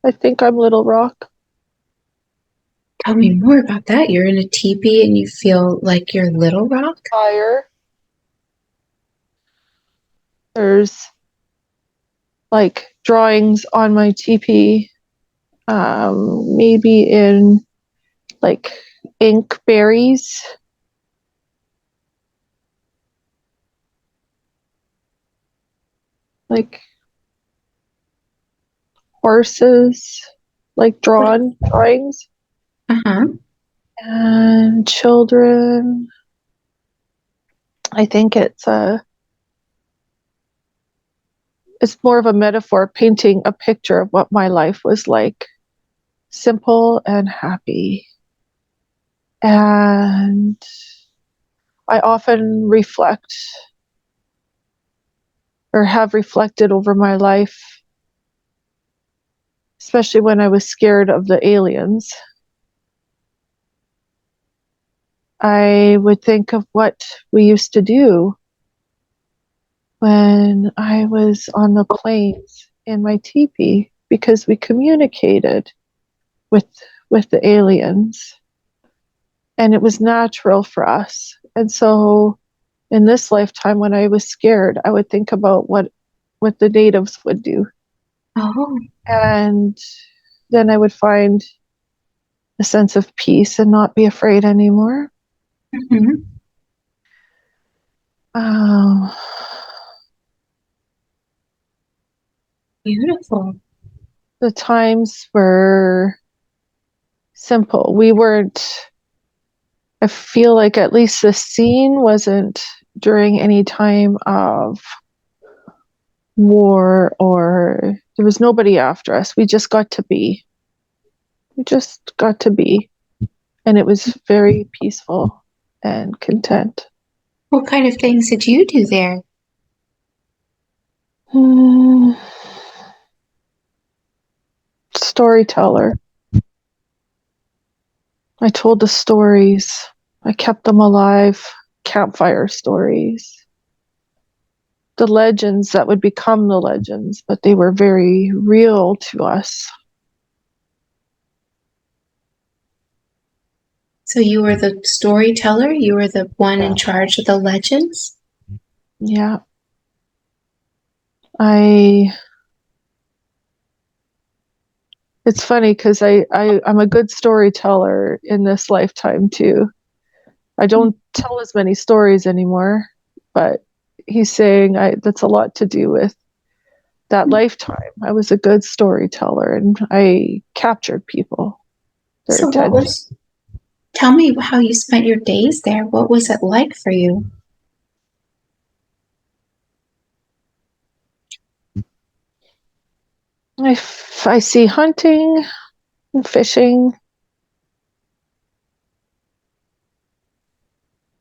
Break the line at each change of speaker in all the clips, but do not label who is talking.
I think I'm Little Rock.
Tell me more about that. You're in a teepee and you feel like you're Little Rock?
Fire. There's like drawings on my teepee, maybe in like ink berries. Like horses, like drawings,
Uh-huh.
and children. I think it's more of a metaphor, painting a picture of what my life was like, simple and happy. And I often reflect or have reflected over my life, especially when I was scared of the aliens. I would think of what we used to do when I was on the plains in my teepee, because we communicated with the aliens, and it was natural for us. And so in this lifetime, when I was scared, I would think about what the natives would do.
Oh.
And then I would find a sense of peace and not be afraid anymore.
Mm-hmm. Beautiful.
The times were simple. We weren't, I feel like at least the scene wasn't during any time of war, or there was nobody after us. We just got to be. We just got to be. And it was very peaceful and content.
What kind of things did you do there?
Storyteller. I told the stories. I kept them alive. Campfire stories. The legends that would become the legends, but they were very real to us.
So you were the storyteller? You were the one in charge of the legends?
Yeah. It's funny because I'm a good storyteller in this lifetime too. I don't tell as many stories anymore, but he's saying that's a lot to do with that lifetime. I was a good storyteller and I captured people, their
So
attention.
tell me how you spent your days there. What was it like for you?
I see hunting and fishing.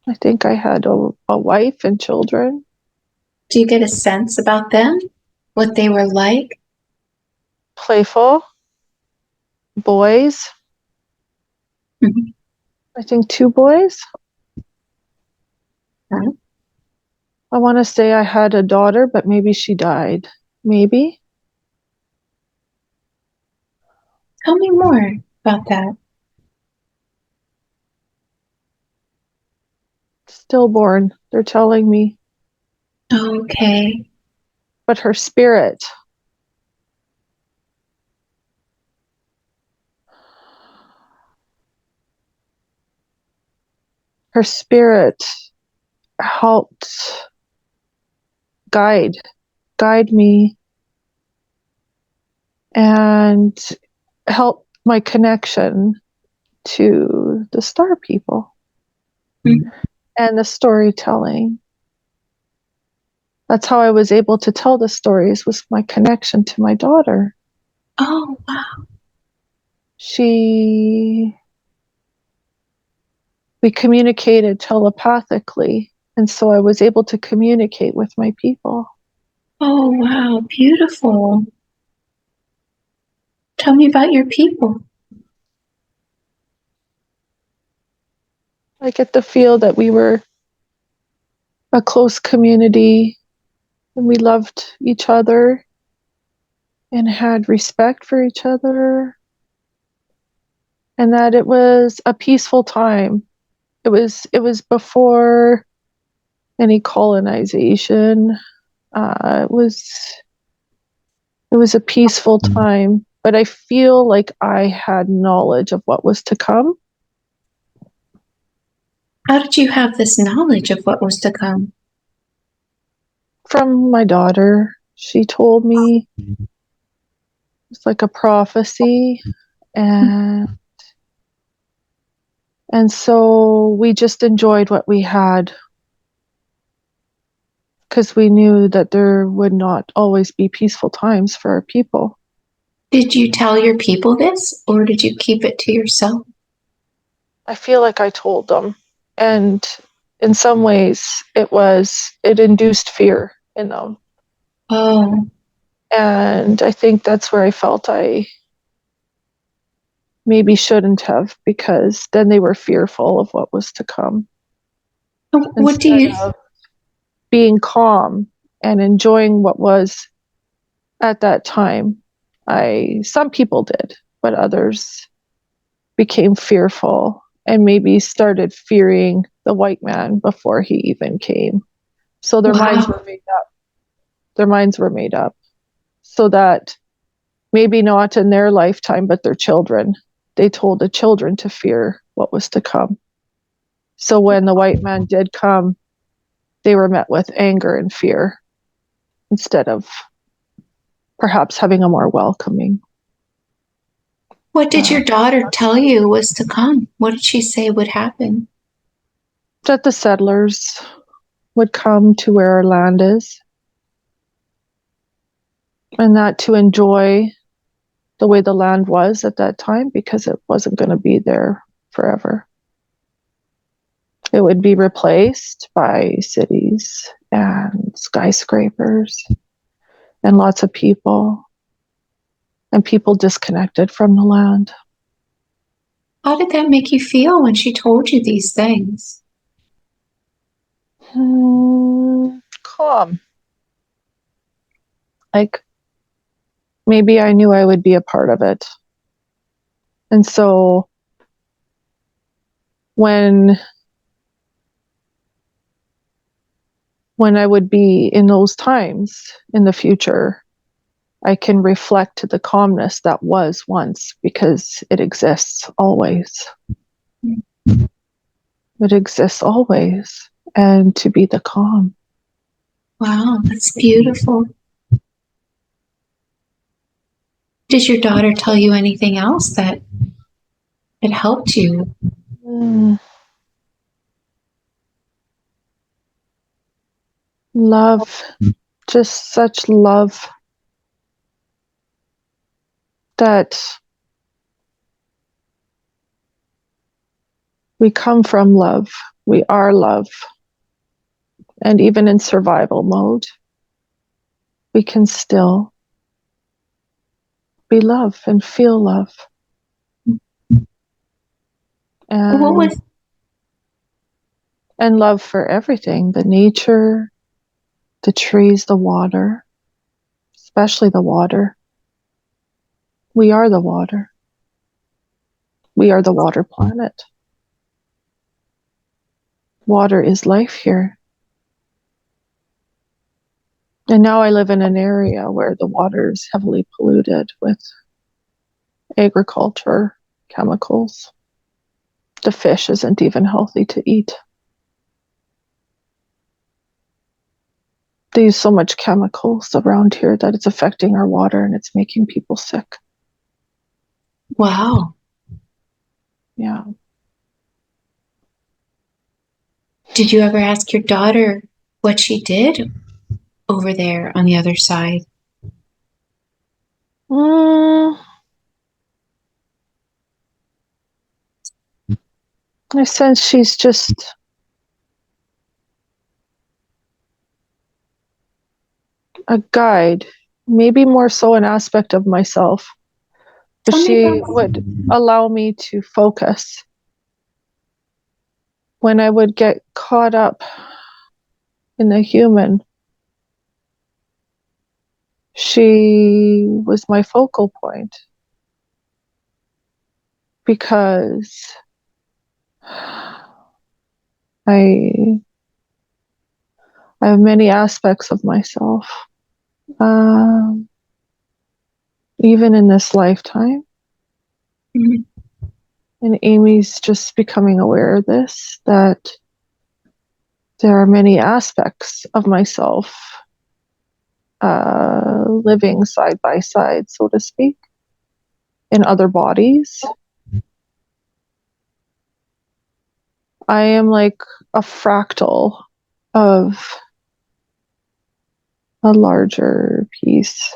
I think I had a wife and children.
Do you get a sense about them? What they were like?
Playful boys.
Mm-hmm.
I think 2 boys.
Huh?
I want to say I had a daughter, but maybe she died. Maybe.
Tell me more about that.
Stillborn, they're telling me.
Okay.
But her spirit helped guide me and help my connection to the star people.
Mm-hmm.
And the storytelling. That's how I was able to tell the stories, was my connection to my daughter.
Oh, wow.
We communicated telepathically, and so I was able to communicate with my people.
Oh, wow. Beautiful. Tell me about your people.
I get the feel that we were a close community and we loved each other and had respect for each other, and that it was a peaceful time. It was before any colonization. It was a peaceful time, but I feel like I had knowledge of what was to come.
How did you have this knowledge of what was to come?
From my daughter. She told me it's like a prophecy, and so we just enjoyed what we had because we knew that there would not always be peaceful times for our people.
Did you tell your people this, or did you keep it to yourself?
I feel like I told them, and in some ways it induced fear in them.
Oh,
And I think that's where I felt I maybe shouldn't have, because then they were fearful of what was to come.
what do
Instead
you?
of being calm and enjoying what was at that time, some people did, but others became fearful and maybe started fearing the white man before he even came. So their minds
Wow.
were made up. Their minds were made up so that maybe not in their lifetime, but their children, they told the children to fear what was to come. So when the white man did come, they were met with anger and fear instead of perhaps having a more welcoming.
What did your daughter tell you was to come? What did she say would happen?
That the settlers would come to where our land is, and that to enjoy the way the land was at that time, because it wasn't going to be there forever. It would be replaced by cities and skyscrapers and lots of people, and people disconnected from the land.
How did that make you feel when she told you these things?
Calm. Like maybe I knew I would be a part of it. And so when I would be in those times in the future, I can reflect to the calmness that was once, because it exists always. It exists always. And to be the calm.
Wow, that's beautiful. Did your daughter tell you anything else that it helped you?
Love, just such love that we come from love. We are love. And even in survival mode, we can still be love and feel love.
What was
And love for everything, the nature, the trees, the water, especially the water. We are the water. We are the water planet. Water is life here. And now I live in an area where the water is heavily polluted with agriculture, chemicals. The fish isn't even healthy to eat. They use so much chemicals around here that it's affecting our water and it's making people sick.
wow.
Yeah.
Did you ever ask your daughter what she did over there on the other side?
I sense she's just a guide, maybe more so an aspect of myself. But
Tell me
she
about
would allow me to focus. When I would get caught up in the human, She was my focal point because I have many aspects of myself, um, even in this lifetime.
Mhm.
And Amy's just becoming aware of this, that there are many aspects of myself living side by side, so to speak, in other bodies. I am like a fractal of a larger piece.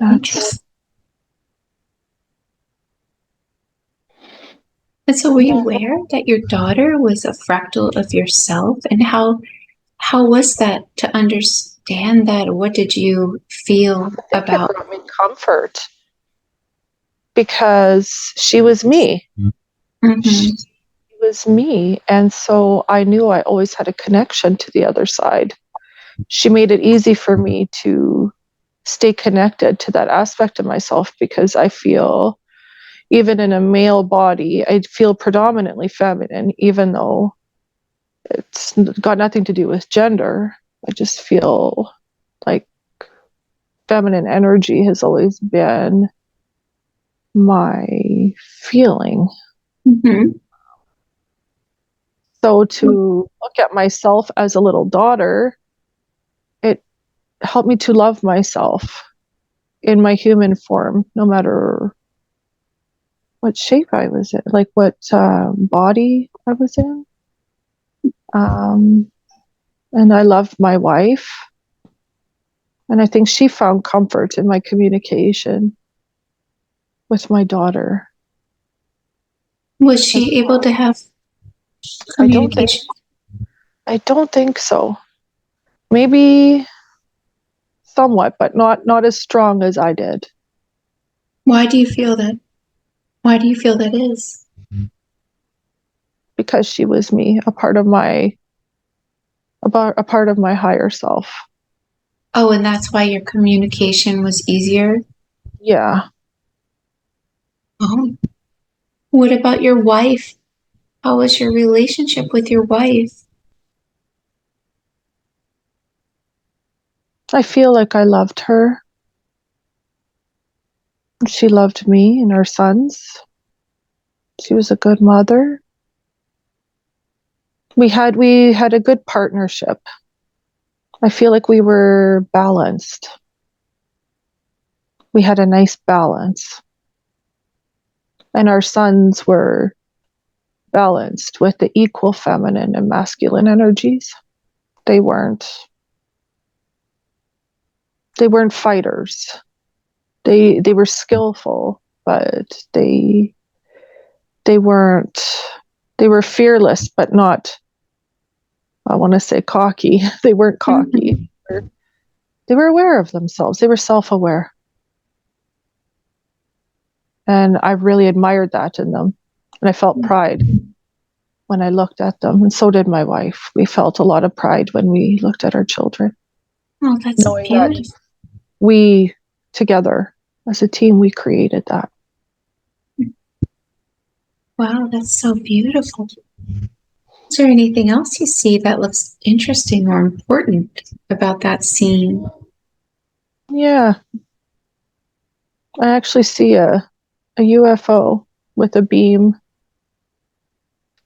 Interesting. And so were you aware that your daughter was a fractal of yourself? And how was that to understand that? What did you feel
I think
about?
it brought me comfort because she was me.
Mm-hmm.
She was me. And so I knew I always had a connection to the other side. She made it easy for me to stay connected to that aspect of myself because I feel, even in a male body, I feel predominantly feminine, even though it's got nothing to do with gender. I just feel like feminine energy has always been my feeling.
Mm-hmm.
So to look at myself as a little daughter, it helped me to love myself in my human form, no matter what shape I was in, like what body I was in. And I loved my wife. And I think she found comfort in my communication with my daughter.
Was she able to have
I don't think
communication?
I don't think so. Maybe somewhat, but not as strong as I did.
Why do you feel that? Why do you feel that is?
Because she was me, a part of my higher self.
Oh, and that's why your communication was easier?
Yeah.
Oh. What about your wife? How was your relationship with your wife?
I feel like I loved her. She loved me and our sons. She was a good mother. We had a good partnership. I feel like we were balanced. We had a nice balance. And our sons were balanced with the equal feminine and masculine energies. They weren't they weren't fighters. They were skillful, but they weren't they were fearless, but not, I want to say, cocky. They weren't cocky.
Mm-hmm.
They were aware of themselves. They were self-aware. And I really admired that in them. And I felt pride when I looked at them. And so did my wife. We felt a lot of pride when we looked at our children,
Oh, that's
knowing that
beautiful.
we, together as a team, we created that.
Wow, that's so beautiful. Is there anything else you see that looks interesting or important about that scene?
Yeah. I actually see a UFO with a beam.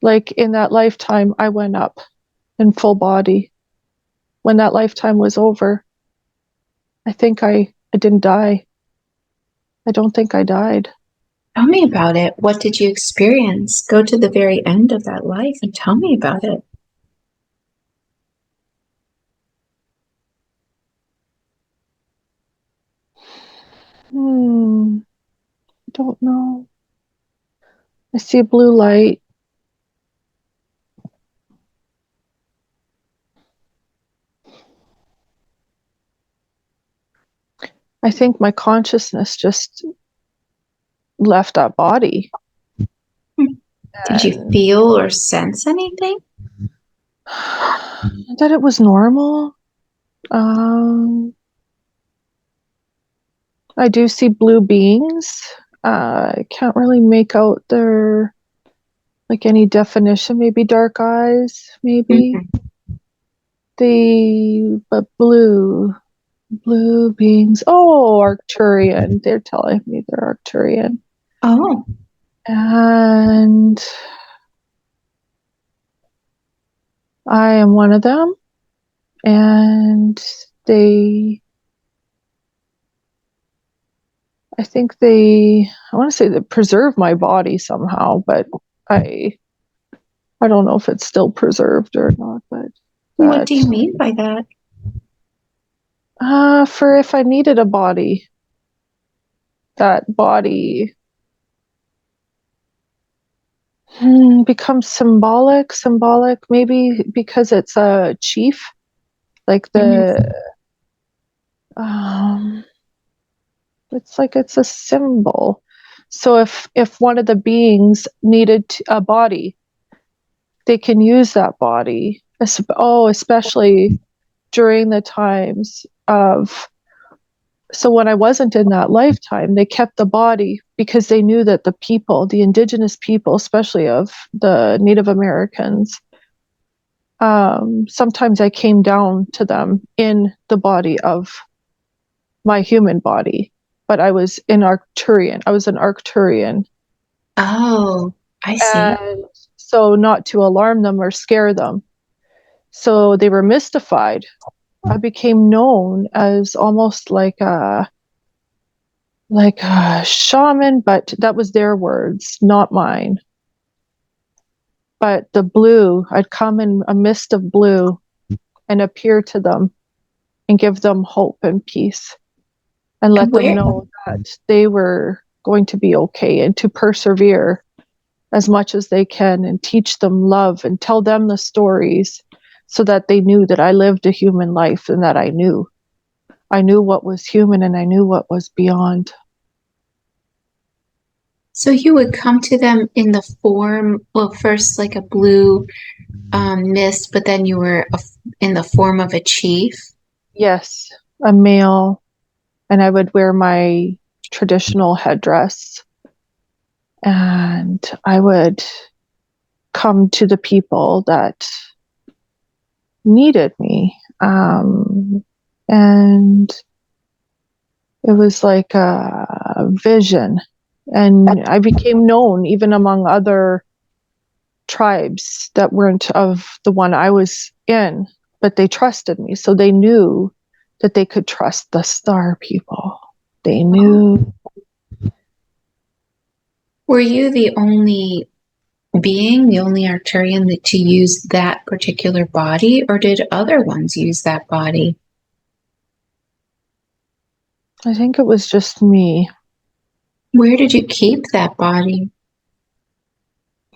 Like in that lifetime, I went up in full body. When that lifetime was over, I think I didn't die. I don't think I died.
Tell me about it. What did you experience? Go to the very end of that life and tell me about it.
I don't know. I see a blue light. I think my consciousness just left that body.
Did you
And
feel or sense anything?
that it was normal. I do see blue beings. I can't really make out their, like, any definition. Maybe dark eyes, maybe. But blue beings. Oh, Arcturian. They're telling me they're Arcturian.
Oh.
And I am one of them. And I think I want to say they preserve my body somehow, but I don't know if it's still preserved or not. But
What do you mean by that?
For if I needed a body, that body becomes symbolic, maybe because it's a chief, like it's like it's a symbol. So if one of the beings needed a body, they can use that body. Especially during the times of, so when I wasn't in that lifetime, they kept the body because they knew that the indigenous people, especially of the Native Americans, sometimes I came down to them in the body of my human body, but I was an Arcturian.
Oh, I see.
And so not to alarm them or scare them. So they were mystified. I became known as almost like a shaman, but that was their words, not mine. But the blue, I'd come in a mist of blue and appear to them and give them hope and peace and let them know that they were going to be okay and to persevere as much as they can and teach them love and tell them the stories so that they knew that I lived a human life and that I knew what was human and I knew what was beyond.
So you would come to them in the form, well, first like a blue mist, but then you were in the form of a chief?
Yes, a male, and I would wear my traditional headdress and I would come to the people that needed me. And it was like a vision. And I became known even among other tribes that weren't of the one I was in, but they trusted me. So they knew that they could trust the star people. They knew.
Were you the only being, the only Arcturian to use that particular body, or did other ones use that body?
I think it was just me.
Where did you keep that body?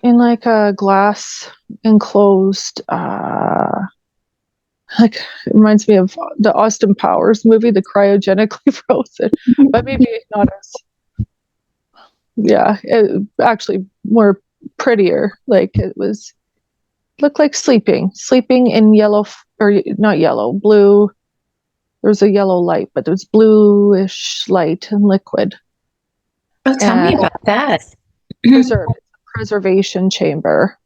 In like a glass enclosed, like it reminds me of the Austin Powers movie, the cryogenically frozen, but maybe not as, actually more prettier. Like it looked like sleeping in yellow, or not yellow, blue. There was a yellow light, but there was bluish light and liquid.
Oh, tell me about that.
Preservation chamber,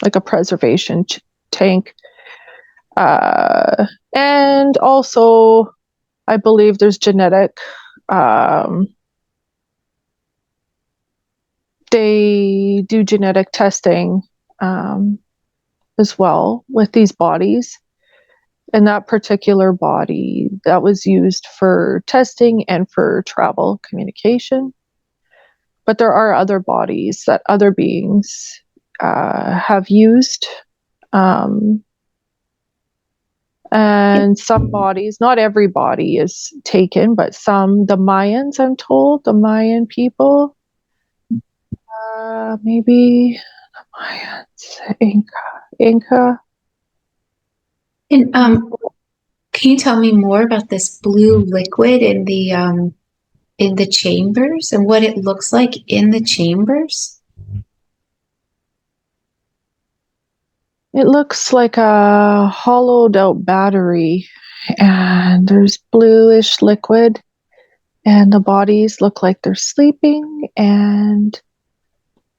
like a preservation tank. And also, I believe there's genetic. They do genetic testing as well with these bodies. And that particular body that was used for testing and for travel communication. But there are other bodies that other beings have used. And some bodies, not every body is taken, but some, the Mayans, I'm told, the Mayan people, maybe the Mayans, Inca.
And can you tell me more about this blue liquid in the chambers and what it looks like in the chambers?
It looks like a hollowed out battery, and there's bluish liquid, and the bodies look like they're sleeping, and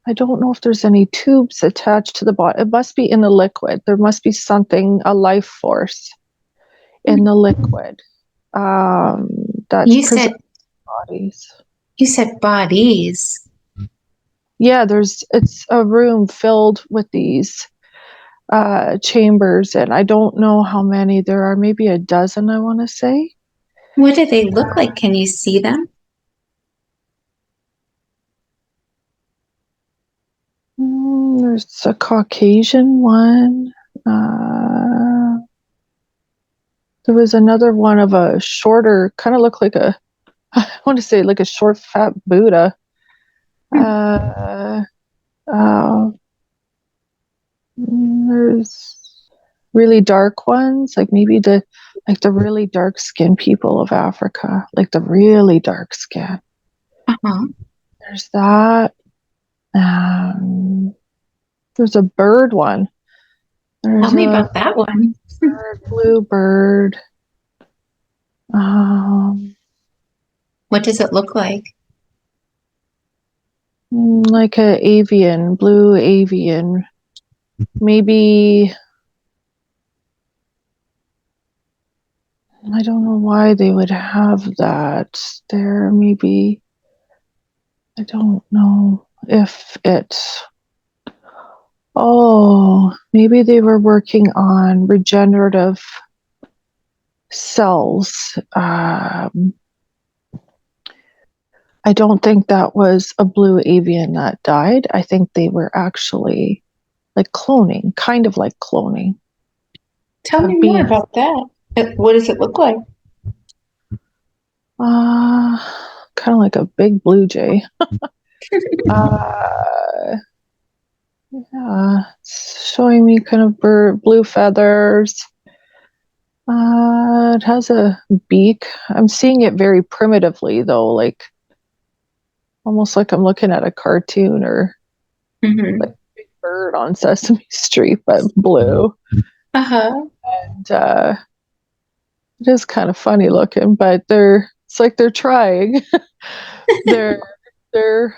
I don't know if there's any tubes attached to the body. It must be in the liquid. There must be something, a life force in the liquid that's preserving bodies.
You said bodies.
Yeah, it's a room filled with these chambers, and I don't know how many there are. Maybe a dozen, I want to say.
What do they look like? Can you see them?
There's a Caucasian one. There was another one of a shorter, kind of looked like I want to say like a short, fat Buddha. There's really dark ones, like maybe the really dark skinned people of Africa, like the really dark skin.
Uh-huh.
There's that. There's a bird one.
Tell me about that one.
Blue bird.
What does it look like?
Like a avian, blue avian. Maybe, I don't know why they would have that there. Maybe, I don't know if it's, maybe they were working on regenerative cells. I don't think that was a blue avian that died. I think they were actually like cloning, kind of like cloning.
Tell me more about that. What does it look like?
Kind of like a big blue jay. Yeah, it's showing me kind of blue feathers. It has a beak. I'm seeing it very primitively though, like almost like I'm looking at a cartoon or like a big bird on Sesame Street, but blue.
Uh-huh.
And it is kind of funny looking, but it's like they're trying. they're they're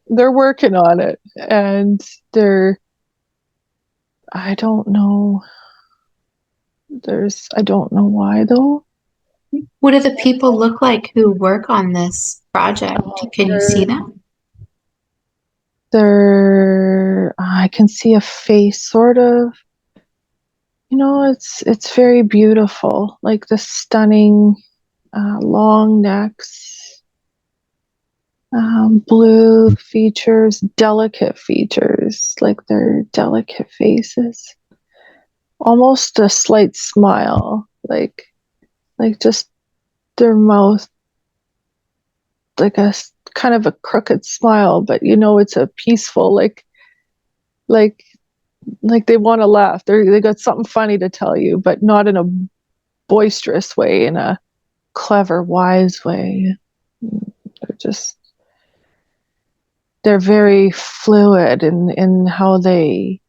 they're working on it, and I don't know. I don't know why though.
What do the people look like who work on this project? Can you see them?
I can see a face, sort of. It's very beautiful, like the stunning long necks, blue features, delicate features, like they're delicate faces. Almost a slight smile, like just their mouth, like a kind of a crooked smile, but it's a peaceful, like like they want to laugh. They got something funny to tell you, but not in a boisterous way, in a clever, wise way. They're very fluid in how they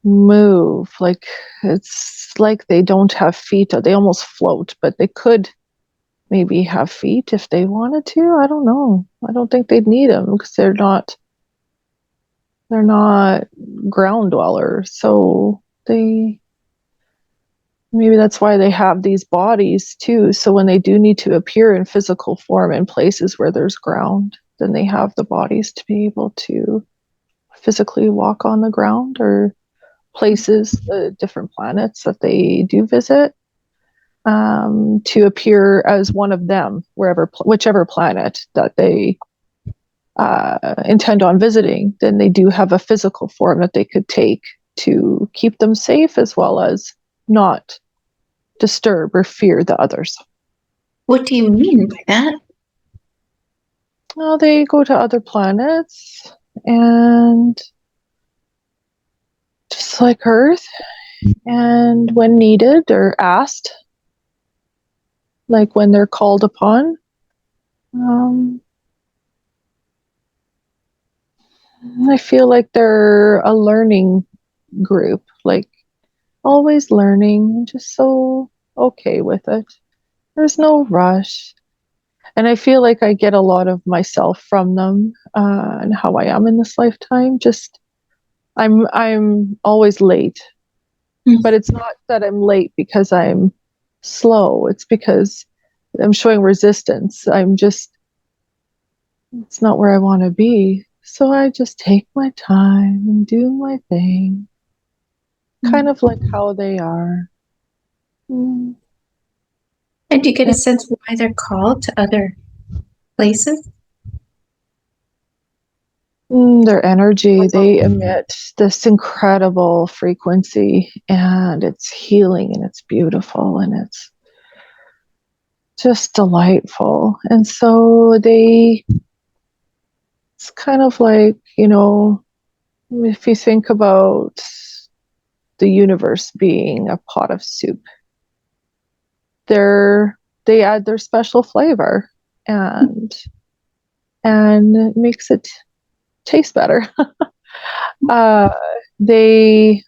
move. Like it's like they don't have feet. They almost float, but they could maybe have feet if they wanted to. I don't know. I don't think they'd need them because they're not ground dwellers. So maybe that's why they have these bodies too. So when they do need to appear in physical form in places where there's ground, then they have the bodies to be able to physically walk on the ground, or places, different planets that they do visit, to appear as one of them, whichever planet that they intend on visiting. Then they do have a physical form that they could take to keep them safe, as well as not disturb or fear the others.
What do you mean by that?
Well, they go to other planets, and just like Earth, and when needed or asked, like when they're called upon, I feel like they're a learning group, like always learning, just so okay with it. There's no rush. And I feel like I get a lot of myself from them, and how I am in this lifetime. Just I'm always late, but it's not that I'm late because I'm slow. It's because I'm showing resistance. It's not where I want to be. So I just take my time and do my thing, kind of like how they are. Mm.
And do you get a sense why they're called to other places?
Their energy, they emit this incredible frequency, and it's healing and it's beautiful and it's just delightful. And so it's kind of like, if you think about the universe being a pot of soup, they add their special flavor, and it makes it taste better. uh, they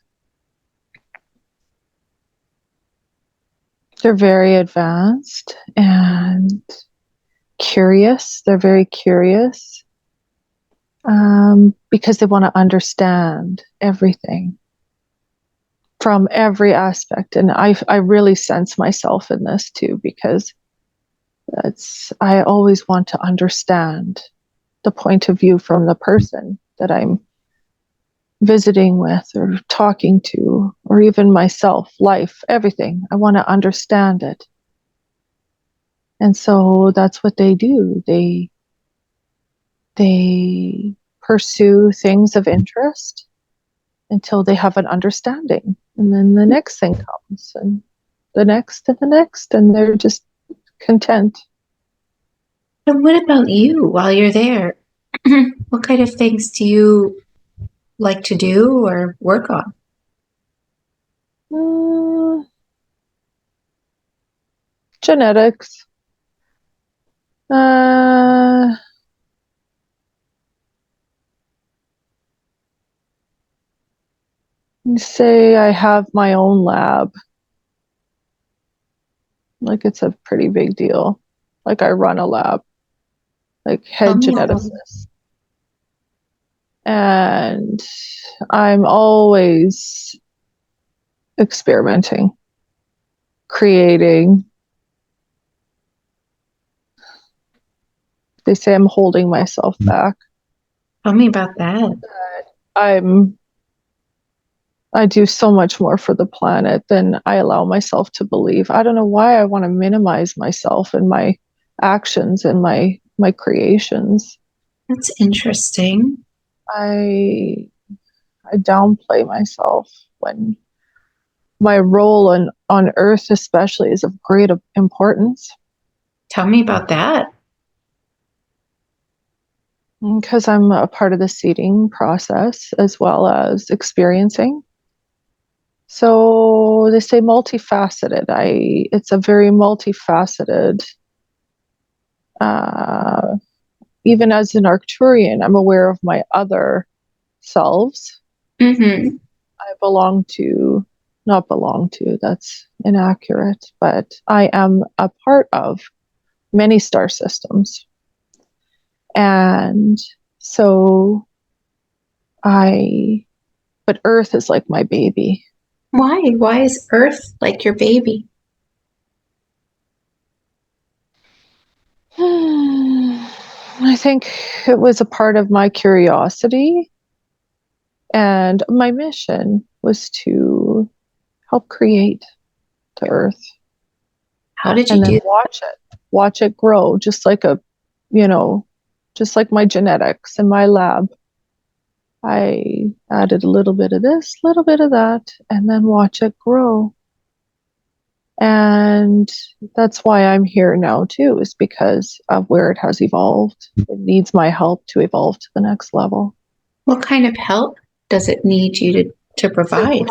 they're very advanced and curious. They're very curious, because they want to understand everything from every aspect. And I really sense myself in this too, because I always want to understand the point of view from the person that I'm visiting with or talking to, or even myself, life, everything. I want to understand it. And so that's what they do. They pursue things of interest until they have an understanding. And then the next thing comes, and the next and the next, and they're just content.
And what about you while you're there? What kind of things do you like to do or work on?
Genetics. Uh, say I have my own lab. Like, it's a pretty big deal. Like, I run a lab, like head geneticist. And I'm always experimenting, creating. They say I'm holding myself back.
Tell me about that.
I do so much more for the planet than I allow myself to believe. I don't know why I want to minimize myself and my actions and my creations.
That's interesting.
I downplay myself when my role on Earth especially is of great importance.
Tell me about that.
Because I'm a part of the seeding process as well as experiencing. So they say multifaceted. It's a very multifaceted. Even as an Arcturian, I'm aware of my other selves. I belong to, not belong to, that's inaccurate, but I am a part of many star systems. And so but Earth is like my baby.
Why? Why is Earth like your baby?
I think it was a part of my curiosity, and my mission was to help create the Earth.
How did you do that?
Watch it grow, just like just like my genetics in my lab. I added a little bit of this, a little bit of that, and then watch it grow. And that's why I'm here now too, is because of where it has evolved. It needs my help to evolve to the next level.
What kind of help does it need you to provide?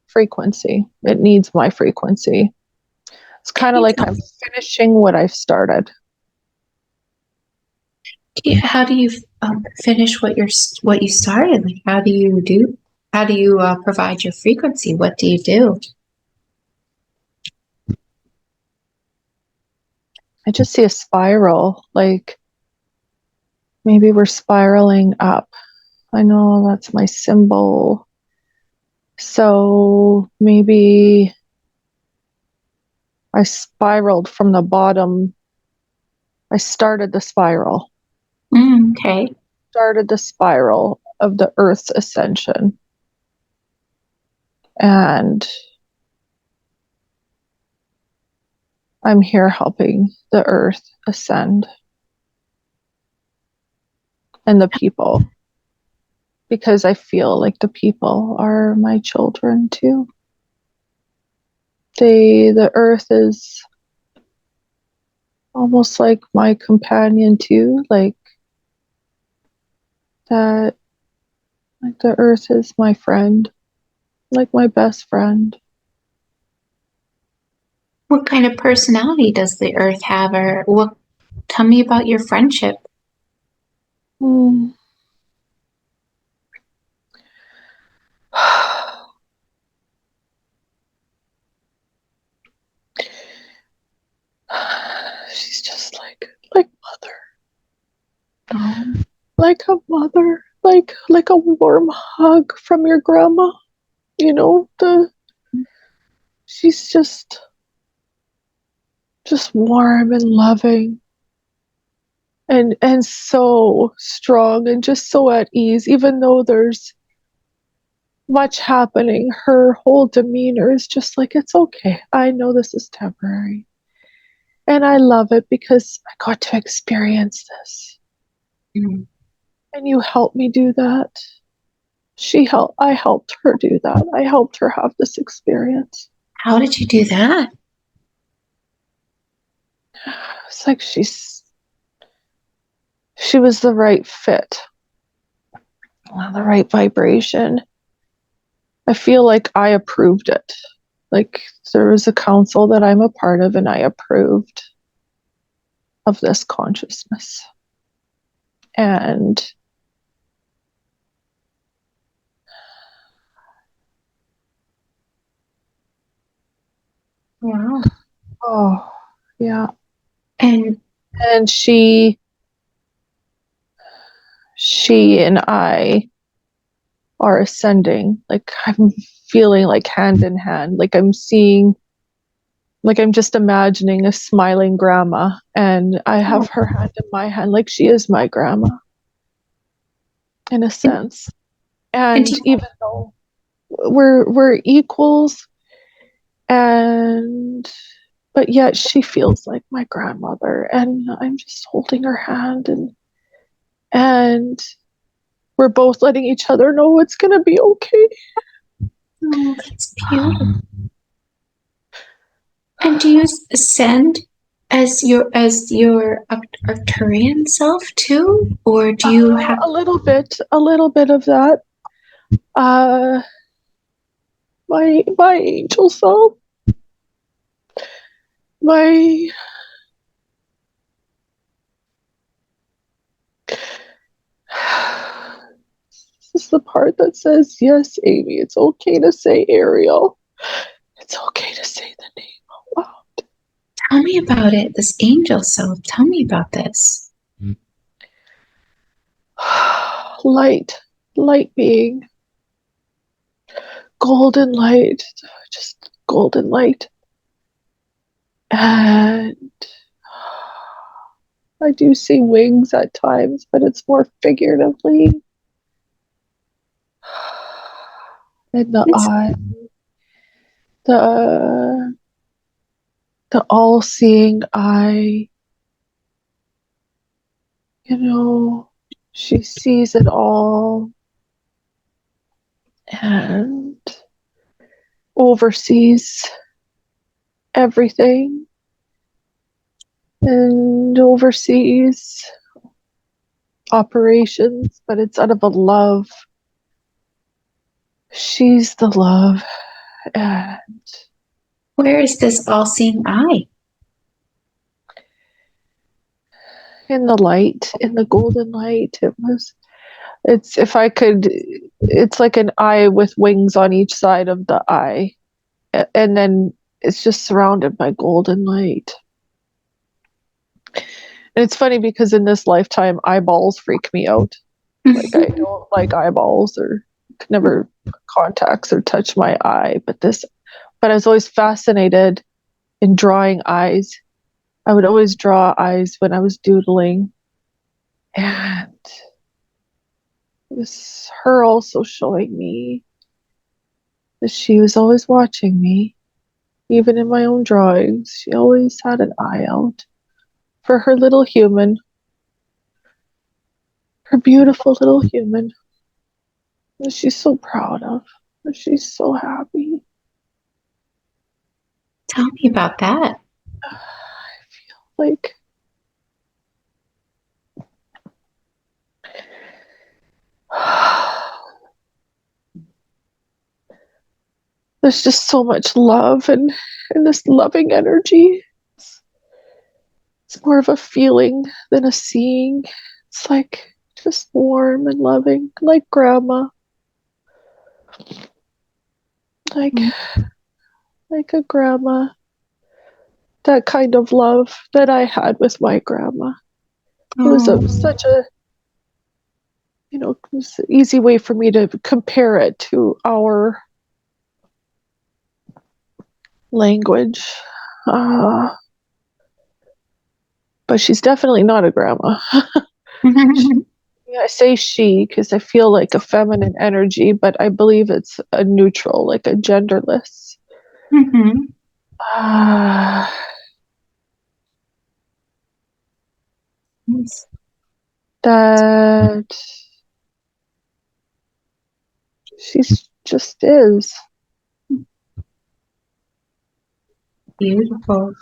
Frequency. It needs my frequency. It's kind of like I'm finishing what I've started.
How do you finish what you started? Like, how do you provide your frequency? What do?
I just see a spiral, like maybe we're spiraling up. I know that's my symbol. So maybe I spiraled from the bottom. I started the spiral.
Okay.
Started the spiral of the Earth's ascension. And I'm here helping the Earth ascend. And the people. Because I feel like the people are my children too. The Earth is almost like my companion too, like that, like the Earth is my friend, like my best friend.
What kind of personality does the Earth have, or what? Tell me about your friendship.
Hmm. She's just like mother.
Oh.
Like a mother, like a warm hug from your grandma. You know, she's just warm and loving and so strong and just so at ease, even though there's much happening. Her whole demeanor is just like, it's okay. I know this is temporary. And I love it because I got to experience this.
Mm.
And you helped me do that. I helped her do that. I helped her have this experience.
How did you do that?
It's like she was the right fit, the right vibration. I feel like I approved it. Like there was a council that I'm a part of, and I approved of this consciousness. And
Wow.
oh, yeah.
And
And she and I are ascending. Like I'm feeling like hand in hand. Like I'm seeing, like I'm just imagining a smiling grandma, and I have her hand in my hand, like she is my grandma in a sense.
and
And
you,
even though we're equals, and but yet she feels like my grandmother, and I'm just holding her hand, and we're both letting each other know it's gonna be okay.
oh, that's beautiful. And do you ascend as your Arcturian self too, or do you have?
A little bit of that. Uh, my angel self, my this is the part that says, yes, Amy, it's okay to say Ariel. It's okay to say the name out loud.
Tell me about it. This angel self. Tell me about this.
Light, light being, golden light, just golden light. And I do see wings at times, but it's more figuratively. And the
It's,
eye, the all-seeing eye, you know, she sees it all and oversees everything and oversees operations, but it's out of a love. She's the love. And
where is this all-seeing eye?
in the light, in the golden light, it's, if I could, it's like an eye with wings on each side of the eye. And then it's just surrounded by golden light. And it's funny because in this lifetime, eyeballs freak me out. Like I don't like eyeballs or could never put contacts or touch my eye. But I was always fascinated in drawing eyes. I would always draw eyes when I was doodling. And it was her also showing me that she was always watching me. Even in my own drawings, she always had an eye out for her little human, her beautiful little human that she's so proud of, that she's so happy.
Tell me about that.
I feel like there's just so much love and this loving energy. It's more of a feeling than a seeing. It's like just warm and loving, like grandma. Like like a grandma. That kind of love that I had with my grandma. It was such a, it was an easy way for me to compare it to our language. But she's definitely not a grandma. I say she because I feel like a feminine energy, but I believe it's a neutral, like a genderless. That she just is.
Beautiful.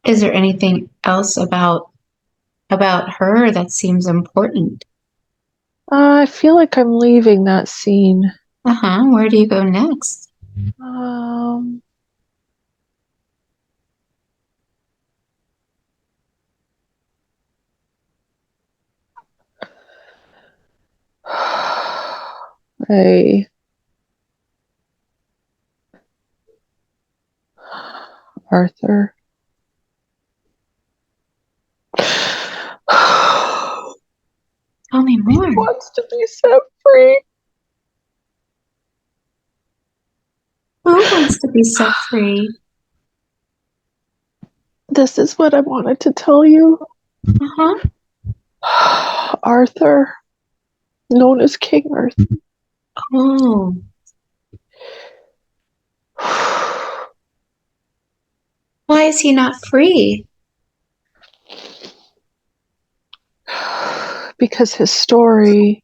Is there anything else about her that seems important?
I feel like I'm leaving that scene.
Where do you go next?
Hey, Arthur.
Tell me more.
He wants to be set free.
Who wants to be set free?
This is what I wanted to tell you. Arthur, known as King Arthur.
Oh. Why is he not free?
Because his story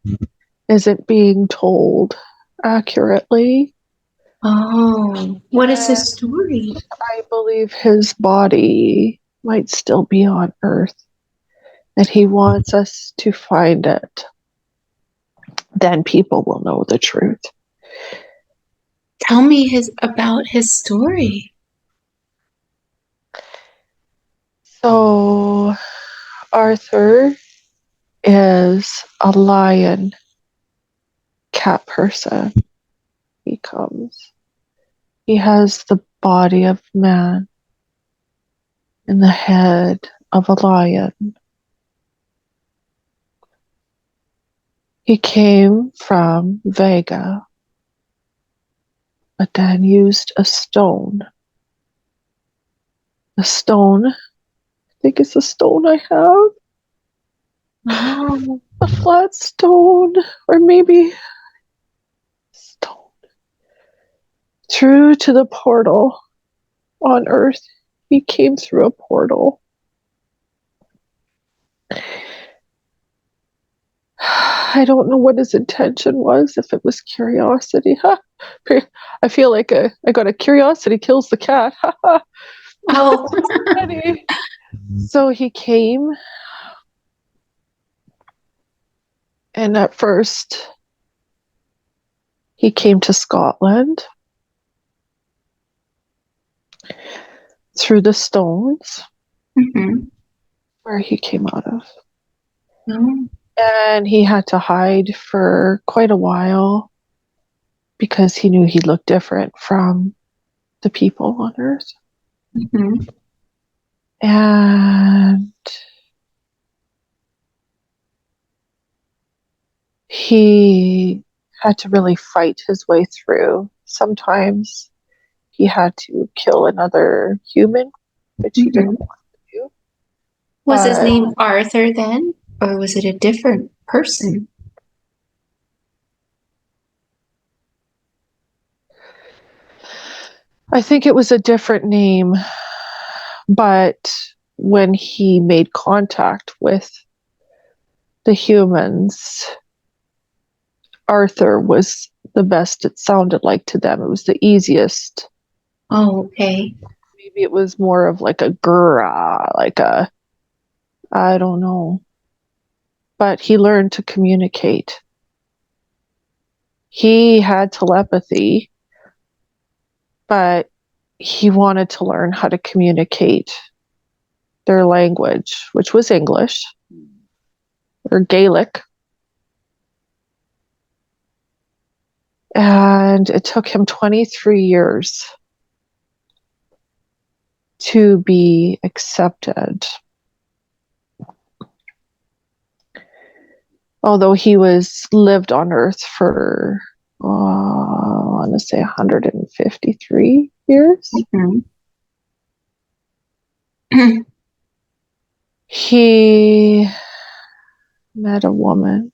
isn't being told accurately.
Oh, what is his story?
I believe his body might still be on Earth, and he wants us to find it. Then people will know the truth.
Tell me about his story.
So, Arthur is a lion cat person. He has the body of man and the head of a lion. He came from Vega, but then used a stone. A stone, I think it's a stone I have. A flat stone, or maybe stone. Through to the portal on Earth. He came through a portal. I don't know what his intention was, if it was curiosity. I feel like I got a curiosity kills the cat.
Oh.
So he came, and at first he came to Scotland through the stones where he came out of. And he had to hide for quite a while because he knew he looked different from the people on Earth. And he had to really fight his way through. Sometimes he had to kill another human, which he didn't want to do.
Was his name Arthur then? Or was it a different person?
I think it was a different name, but when he made contact with the humans, Arthur was the best it sounded like to them. It was the easiest.
Oh, okay.
Maybe it was more of like a grrrah, like a, I don't know. But he learned to communicate. He had telepathy, but he wanted to learn how to communicate their language, which was English or Gaelic. And it took him 23 years to be accepted. Although he lived on Earth for, I want to say 153 years.
Mm-hmm.
He met a woman,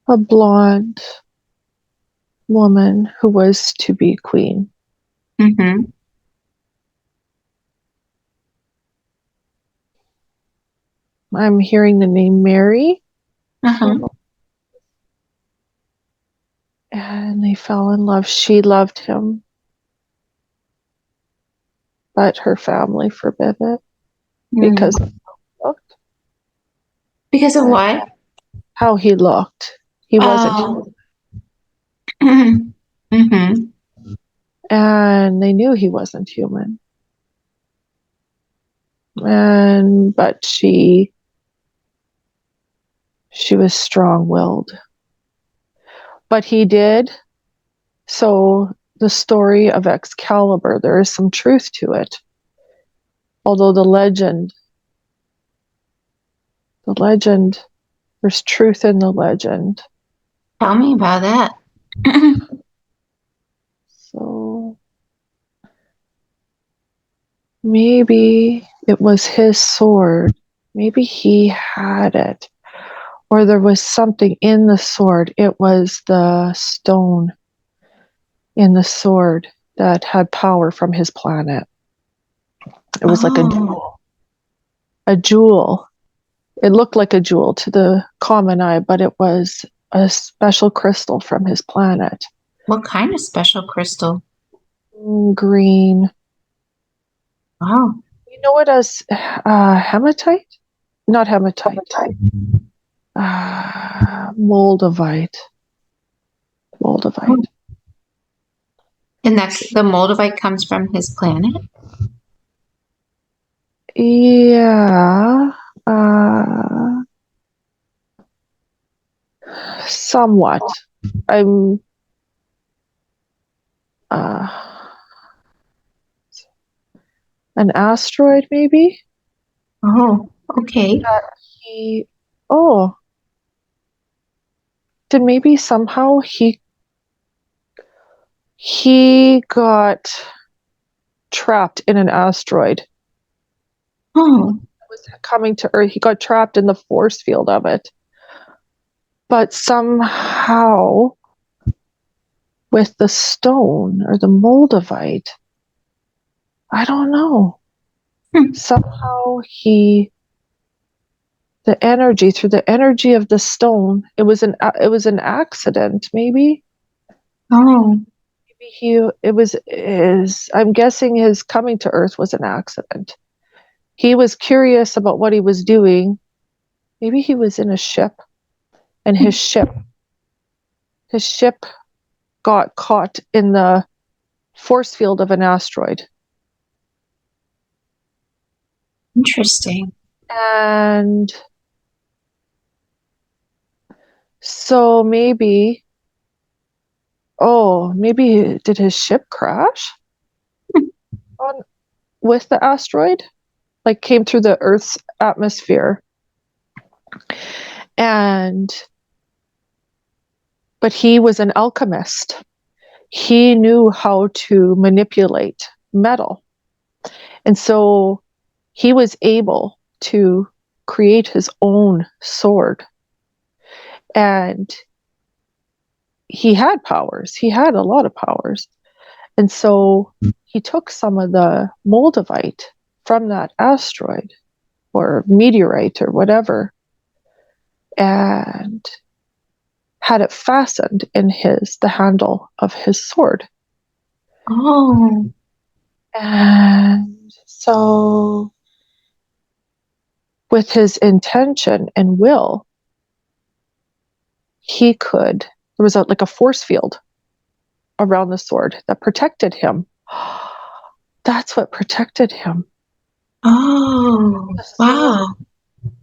a blonde woman who was to be queen.
Mm-hmm.
I'm hearing the name Mary.
Uh-huh.
And they fell in love. She loved him, but her family forbid it because of how he looked.
Because of what?
How he looked. He wasn't.
Oh. Mm-hmm.
And they knew he wasn't human. But she was strong-willed. But he did. So the story of Excalibur, there is some truth to it. Although the legend, there's truth in the legend.
Tell me about that.
So maybe it was his sword. Maybe he had it. Or there was something in the sword. It was the stone in the sword that had power from his planet. It was like a jewel. A jewel. It looked like a jewel to the common eye, but it was a special crystal from his planet.
What kind of special crystal?
Green.
Wow.
You know it as hematite? Not hematite. Moldavite. Moldavite.
And that's the moldavite comes from his planet?
Yeah. Somewhat. I'm an asteroid, maybe?
Oh, okay.
He, oh, then maybe somehow he got trapped in an asteroid.
Oh.
It was coming to Earth. He got trapped in the force field of it. But somehow, with the stone or the moldavite, I don't know. Somehow through the energy of the stone, it was an accident, maybe.
Oh.
I'm guessing his coming to Earth was an accident. He was curious about what he was doing. Maybe he was in a ship, and his ship got caught in the force field of an asteroid.
Interesting.
And so maybe did his ship crash? with the asteroid, like came through the Earth's atmosphere. But he was an alchemist. He knew how to manipulate metal. And so he was able to create his own sword. And he had powers. He had a lot of powers. And so he took some of the moldavite from that asteroid or meteorite or whatever and had it fastened in the handle of his sword.
Oh.
And so with his intention and will, there was like a force field around the sword that protected him. That's what protected him.
Oh, wow.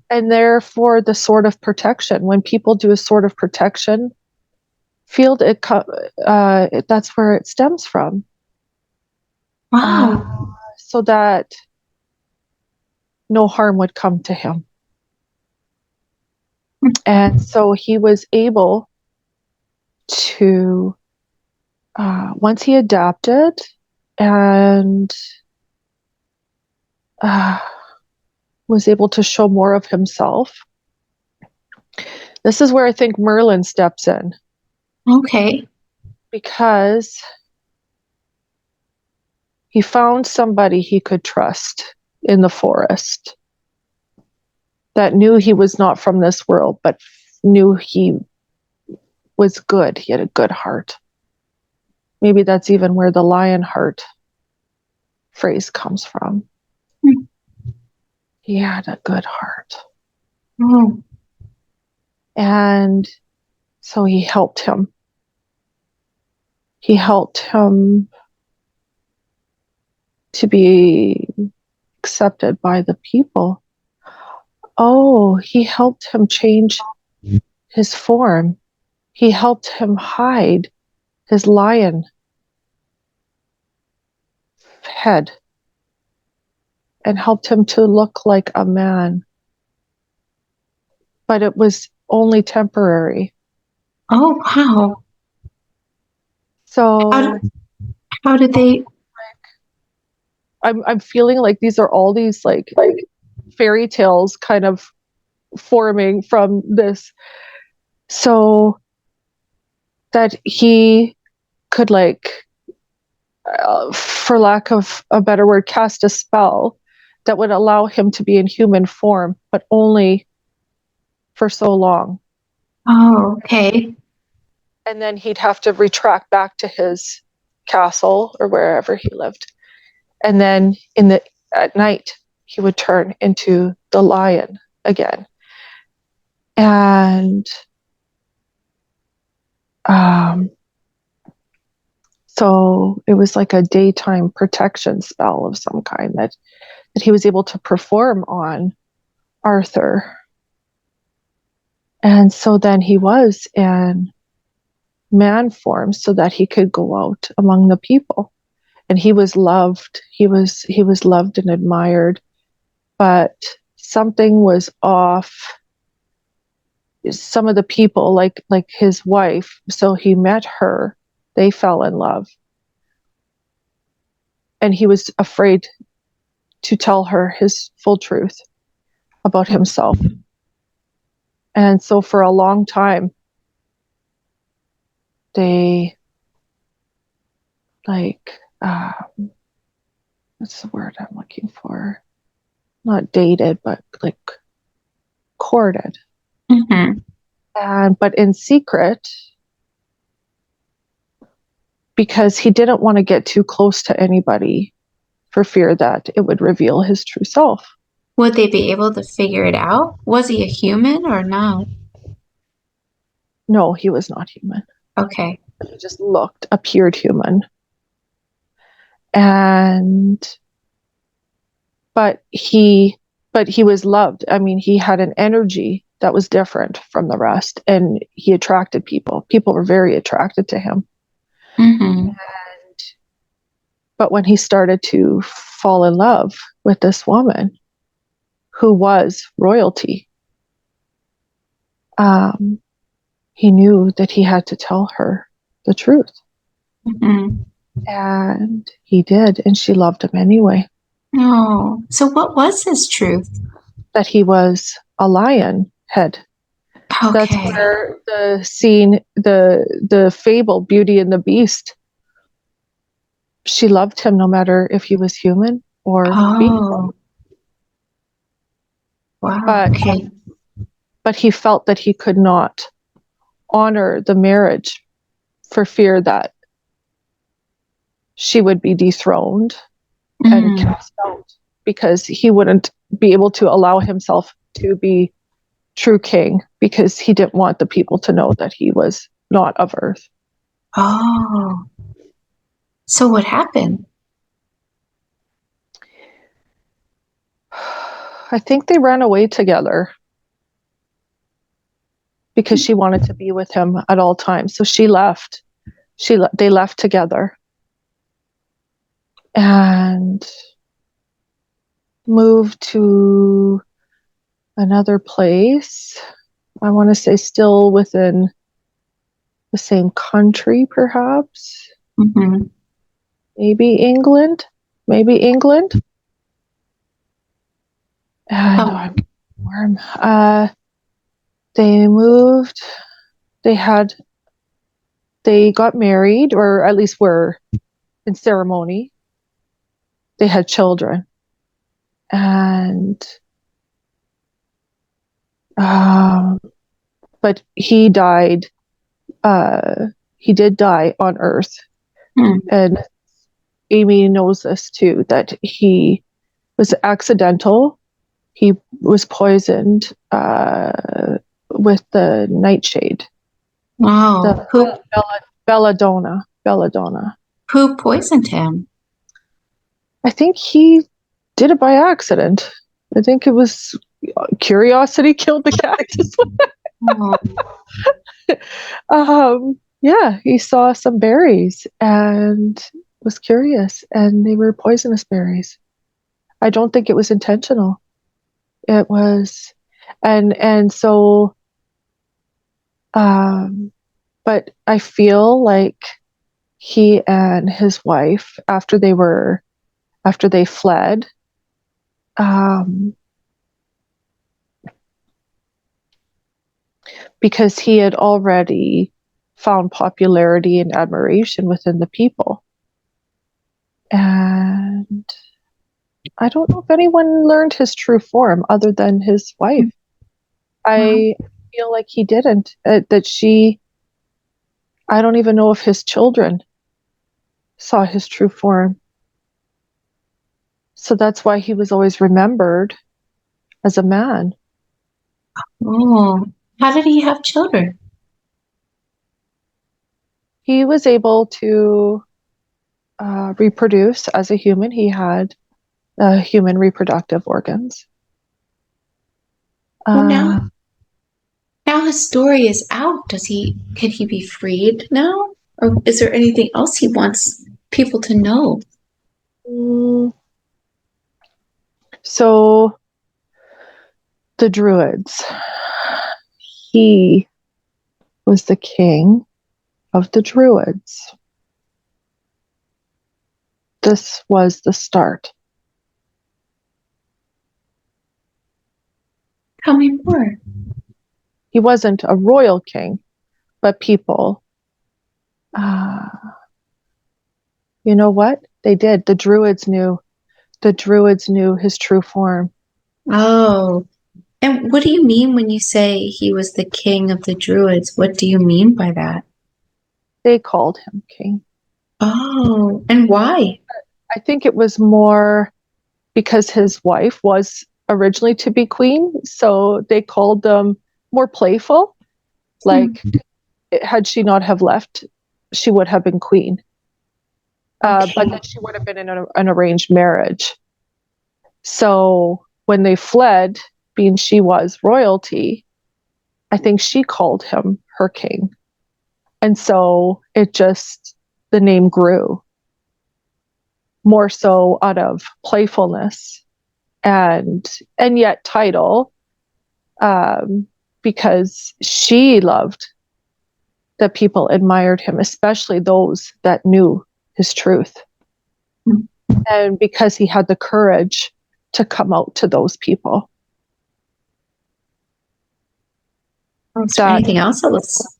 And therefore, the sword of protection, when people do a sword of protection field, that's where it stems from.
Wow.
So that no harm would come to him. And so he was able to, once he adapted and was able to show more of himself. This is where I think Merlin steps in.
Okay.
Because he found somebody he could trust in the forest that knew he was not from this world, but knew he was good. He had a good heart. Maybe that's even where the lion heart phrase comes from. He had a good heart.
Oh.
And so he helped him. He helped him to be accepted by the people. Oh, he helped him change his form. He helped him hide his lion head and helped him to look like a man. But it was only temporary.
Oh, wow.
So
how did they?
I'm feeling like these are all these like fairy tales kind of forming from this. So that he could for lack of a better word, cast a spell that would allow him to be in human form, but only for so long.
Oh, okay.
And then he'd have to retract back to his castle or wherever he lived. And then at night, he would turn into the lion again. And so it was like a daytime protection spell of some kind that he was able to perform on Arthur. And so then he was in man form so that he could go out among the people. And he was loved. He was loved and admired, but something was off. Some of the people, like his wife, so he met her, they fell in love. And he was afraid to tell her his full truth about himself. And so for a long time, they what's the word I'm looking for? Not dated, but like courted.
Mm-hmm.
But in secret, because he didn't want to get too close to anybody for fear that it would reveal his true self.
Would they be able to figure it out? Was he a human or not?
No, he was not human.
Okay.
He just appeared human. But he was loved. I mean, he had an energy that was different from the rest, and he attracted people. People were very attracted to him.
Mm-hmm.
But when he started to fall in love with this woman who was royalty, he knew that he had to tell her the truth.
Mm-hmm.
And he did, and she loved him anyway.
Oh, so what was his truth?
That he was a lion head. That's
Okay.
where the scene, the fable, Beauty and the Beast, she loved him no matter if he was human or beast.
Oh, wow.
But
Okay.
but he felt that he could not honor the marriage for fear that she would be dethroned and
Mm.
cast out, because he wouldn't be able to allow himself to be true king, because he didn't want the people to know that he was not of earth.
Oh, so what happened?
I think they ran away together because she wanted to be with him at all times. So she left. They left together and moved to another place. I want to say still within the same country, perhaps.
Mm-hmm.
Maybe England. Maybe England. No, I'm warm. They moved. They got married, or at least were in ceremony. They had children, and but he died. He did die on Earth, and Amy knows this too. That he was accidental. He was poisoned with the nightshade.
Oh,
The belladonna. Belladonna.
who poisoned him?
I think he did it by accident. I think it was curiosity killed the cat. Yeah, he saw some berries and was curious, and they were poisonous berries. I don't think it was intentional. It was, and so, but I feel like he and his wife, after they fled, because he had already found popularity and admiration within the people. And I don't know if anyone learned his true form other than his wife. I feel like he didn't. I don't even know if his children saw his true form. So that's why he was always remembered as a man.
Oh, how did he have children?
He was able to reproduce as a human. He had human reproductive organs.
Well, now his story is out. Can he be freed now? Or is there anything else he wants people to know?
So the Druids, he was the king of the Druids. This was the start.
Tell me more.
He wasn't a royal king, but people, you know what? They did. The Druids knew. The Druids knew his true form.
Oh, and what do you mean when you say he was the king of the Druids? What do you mean by that?
They called him king.
Oh, and why?
I think it was more because his wife was originally to be queen, so they called them more playful. Like, had she not have left, she would have been queen.
Okay.
But then she would have been in an arranged marriage. So when they fled, being she was royalty, I think she called him her king. And so the name grew. more so out of playfulness and yet title, because she loved that people admired him, especially those that knew his truth. And because he had the courage to come out to those people.
Is there anything else that was...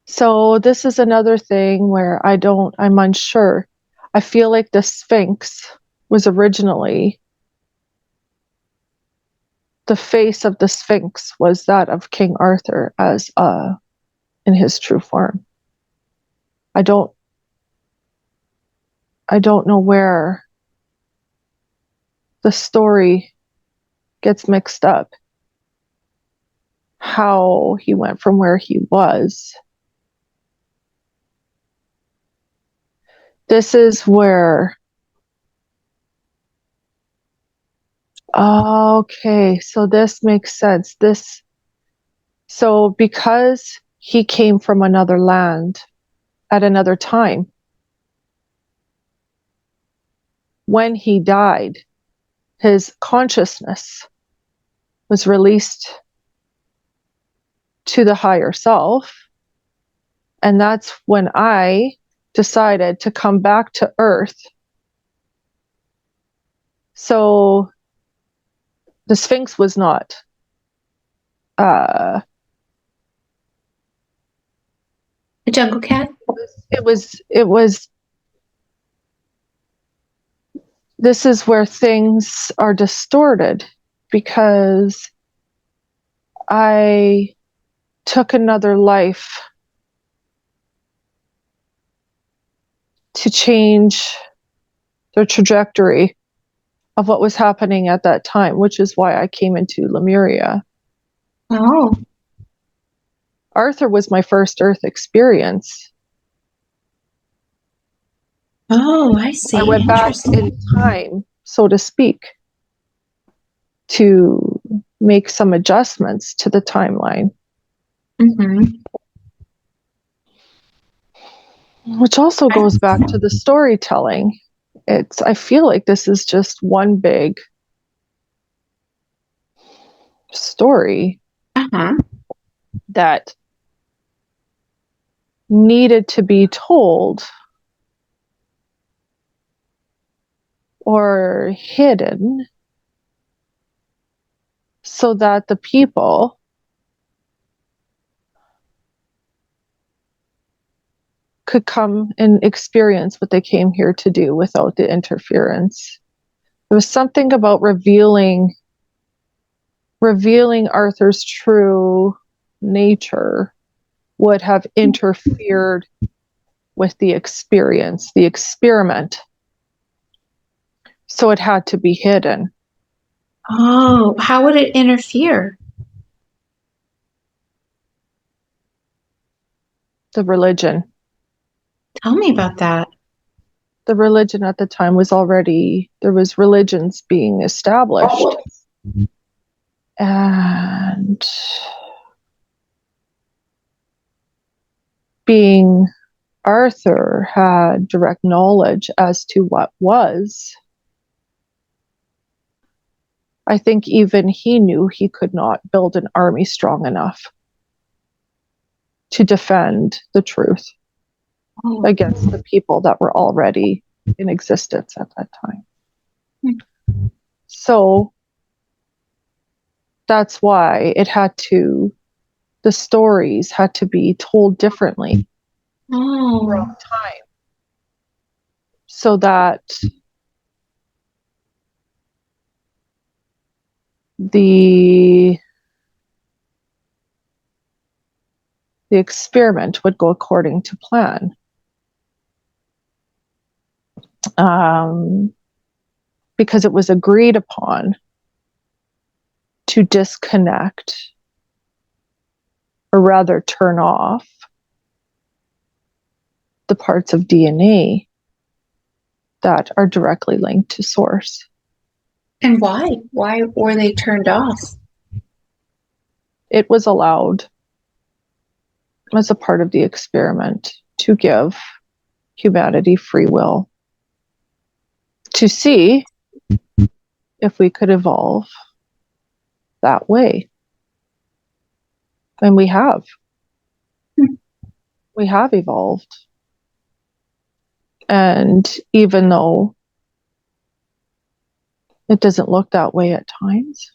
So this is another thing where I'm unsure. I feel like the Sphinx was originally, the face of the Sphinx was that of King Arthur as in his true form. I don't know where the story gets mixed up, how he went from where he was. This is where, okay, so this makes sense. So because he came from another land at another time, when he died, his consciousness was released to the higher self. And that's when I decided to come back to Earth. So the Sphinx was not
a jungle cat?
It was this is where things are distorted, because I took another life to change the trajectory of what was happening at that time, which is why I came into Lemuria.
Oh.
Arthur was my first Earth experience.
Oh, I see.
I went back in time, so to speak, to make some adjustments to the timeline. Which also goes back to the storytelling. I feel like this is just one big story that needed to be told or hidden so that the people could come and experience what they came here to do without the interference. There was something about revealing Arthur's true nature would have interfered with the experience, the experiment. So it had to be hidden.
Oh, how would it interfere?
The religion.
Tell me about that.
The religion at the time was already, there was religions being established. And being Arthur had direct knowledge as to what was, I think even he knew he could not build an army strong enough to defend the truth against the people that were already in existence at that time. So that's why the stories had to be told differently throughout time, so that the experiment would go according to plan. Because it was agreed upon to disconnect, or rather turn off, the parts of DNA that are directly linked to source.
And why? Why were they turned off?
It was allowed as a part of the experiment to give humanity free will to see if we could evolve that way. And we have. We have evolved. And even though it doesn't look that way at times,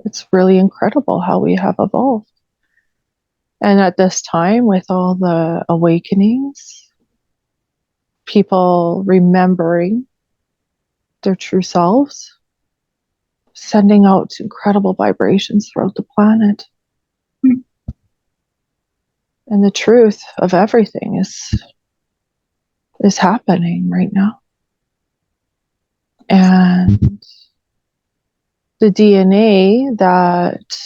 it's really incredible how we have evolved. And at this time, with all the awakenings, people remembering their true selves, sending out incredible vibrations throughout the planet. And the truth of everything is happening right now. And the DNA that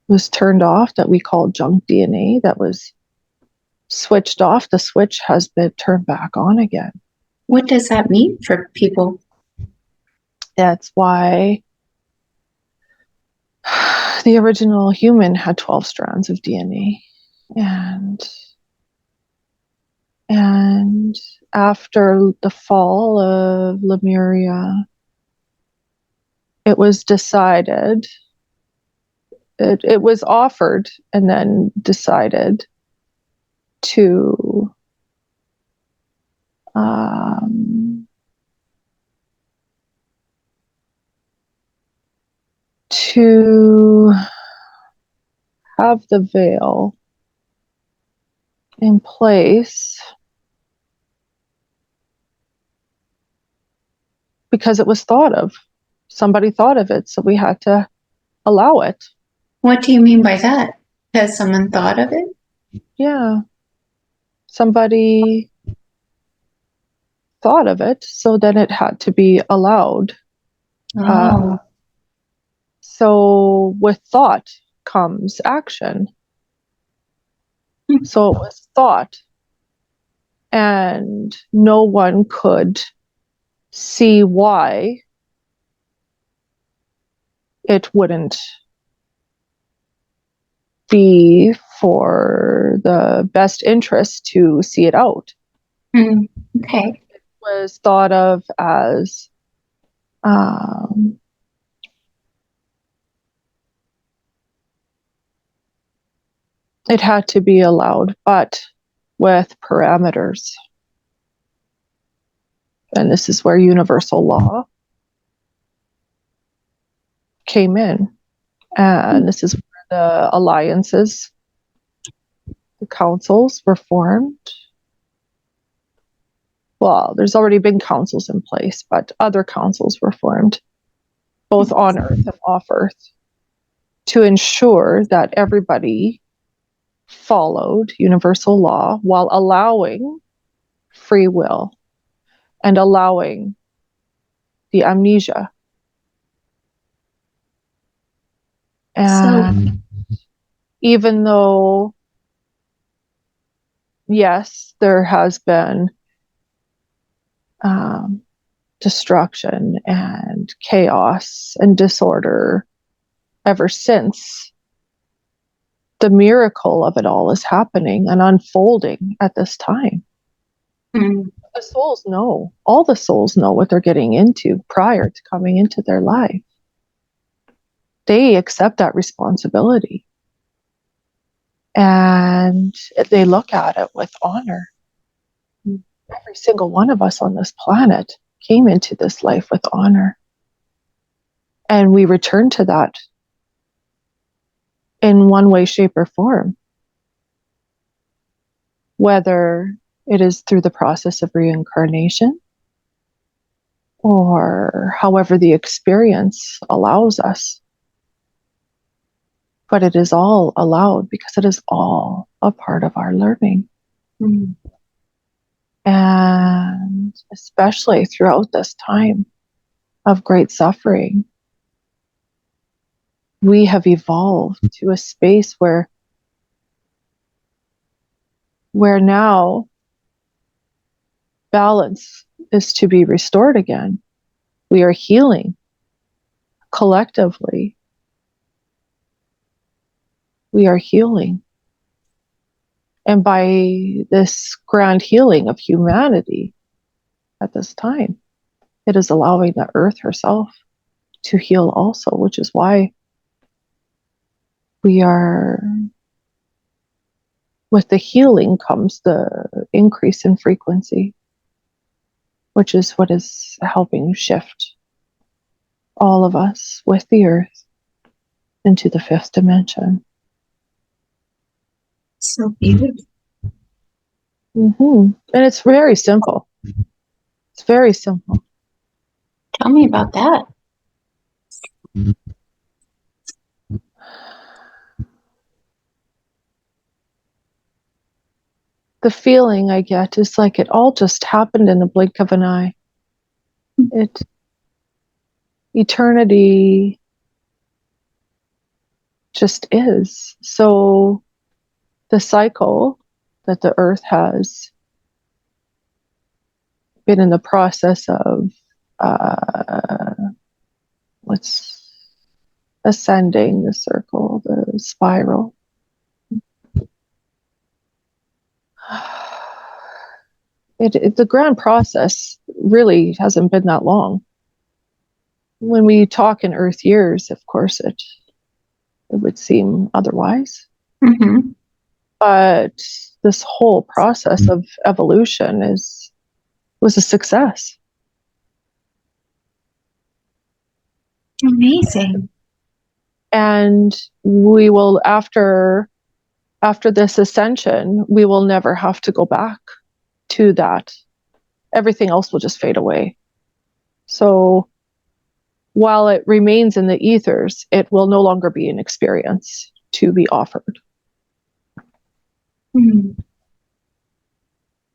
was turned off, that we call junk DNA, that was switched off, the switch has been turned back on again.
What does that mean for people?
That's why the original human had 12 strands of DNA. And after the fall of Lemuria, it was decided, it was offered and then decided to have the veil in place because it was thought of. Somebody thought of it, so we had to allow it.
What do you mean by that? Has someone thought of it?
Yeah. Somebody thought of it, so then it had to be allowed.
Oh.
So with thought comes action. So it was thought, and no one could see why it wouldn't be for the best interest to see it out.
Okay.
It was thought of as it had to be allowed, but with parameters. And this is where universal law came in. And this is where the alliances, the councils were formed. Well, there's already been councils in place, but other councils were formed, both on Earth and off Earth, to ensure that everybody followed universal law while allowing free will and allowing the amnesia. And even though, yes, there has been destruction and chaos and disorder ever since, the miracle of it all is happening and unfolding at this time. The souls know, all the souls know what they're getting into prior to coming into their life. They accept that responsibility. And they look at it with honor. Every single one of us on this planet came into this life with honor. And we return to that in one way, shape, or form. Whether it is through the process of reincarnation or however the experience allows us. But it is all allowed because it is all a part of our learning. And especially throughout this time of great suffering, we have evolved to a space where now balance is to be restored again. We are healing collectively. We are healing. And by this grand healing of humanity at this time, it is allowing the earth herself to heal also, which is why we are, with the healing comes the increase in frequency, which is what is helping shift all of us with the earth into the fifth dimension.
So beautiful.
And it's very simple. It's very simple.
Tell me about that.
The feeling I get is like it all just happened in the blink of an eye. Eternity just is. So the cycle that the earth has been in the process of what's ascending the circle, the spiral. The grand process really hasn't been that long. When we talk in Earth years, of course, it would seem otherwise.
Mm-hmm.
But this whole process of evolution was a success.
Amazing.
And we will, after this ascension, we will never have to go back to that. Everything else will just fade away. So while it remains in the ethers, it will no longer be an experience to be offered.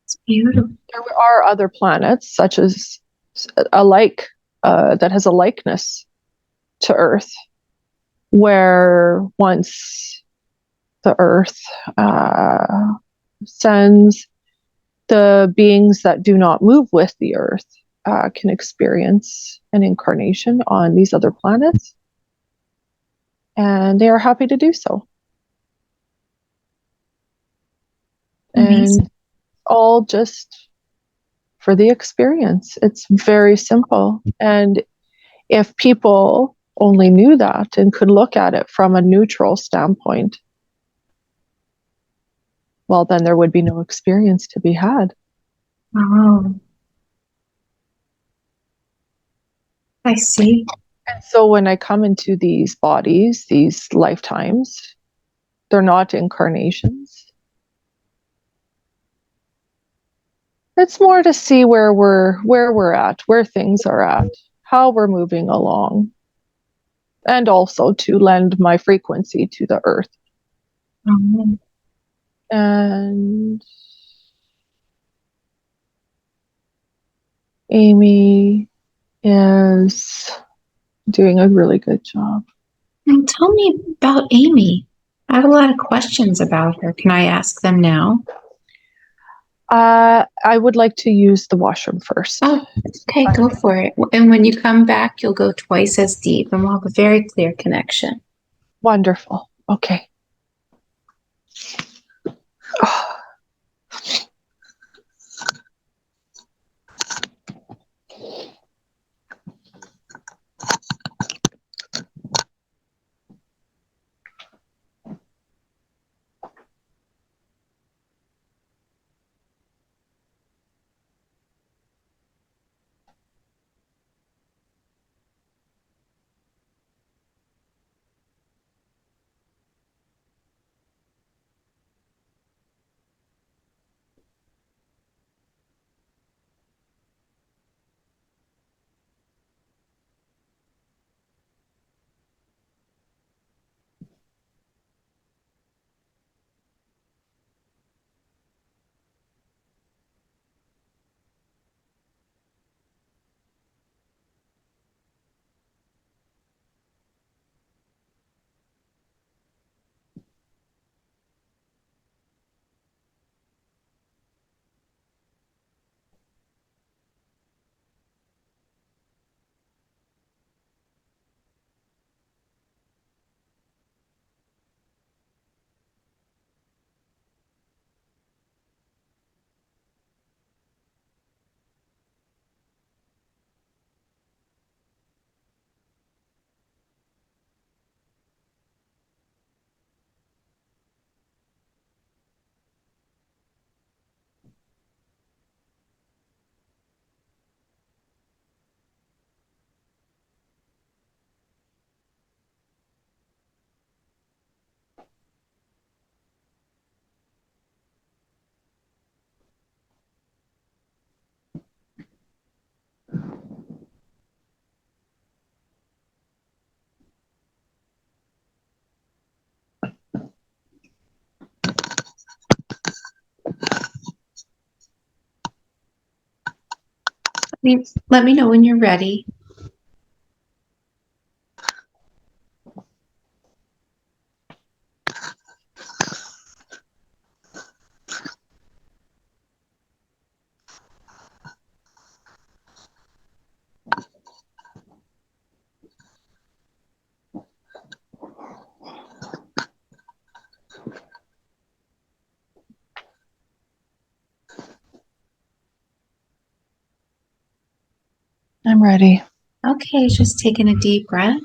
It's beautiful.
There are other planets, such as that has a likeness to Earth, where once the Earth sends the beings that do not move with the Earth can experience an incarnation on these other planets, and they are happy to do so.
Amazing.
And all just for the experience. It's very simple. And if people only knew that and could look at it from a neutral standpoint, well, then there would be no experience to be had.
Oh, I see.
And so when I come into these bodies, these lifetimes, they're not incarnations. It's more to see where we're at, where things are at, how we're moving along, and also to lend my frequency to the earth.
Oh.
And Amy is doing a really good job.
And tell me about Amy. I have a lot of questions about her. Can I ask them now?
I would like to use the washroom first.
Oh, okay, go for it. And when you come back, you'll go twice as deep and we'll have a very clear connection.
Wonderful. Okay.
Let me know when you're ready.
I'm ready.
Okay, just taking a deep breath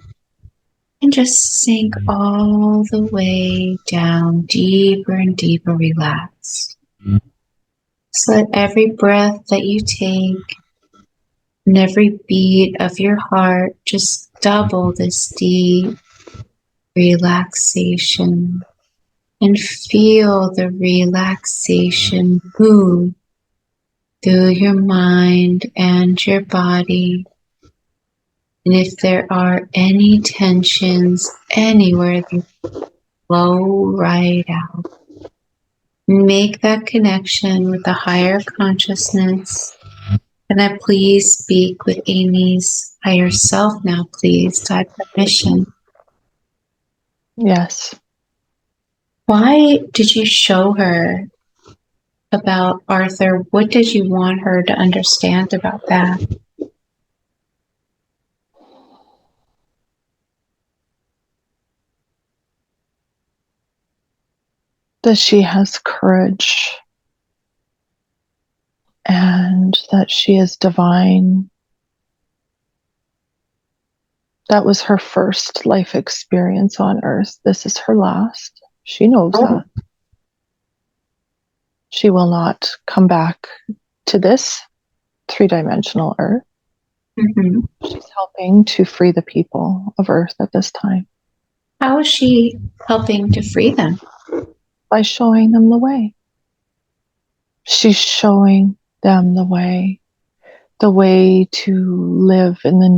and just sink all the way down, deeper and deeper, relaxed. So let every breath that you take and every beat of your heart just double this deep relaxation and feel the relaxation move through your mind and your body. And if there are any tensions anywhere, they flow right out. Make that connection with the higher consciousness. And I please speak with Amy's higher self now, please. God permission.
Yes.
Why did you show her about Arthur? What did you want her to understand about that?
That she has courage and that she is divine. That was her first life experience on Earth. This is her last. She knows that. She will not come back to this three-dimensional Earth.
Mm-hmm.
She's helping to free the people of Earth at this time.
How is she helping to free them?
By showing them the way. She's showing them the way to live in the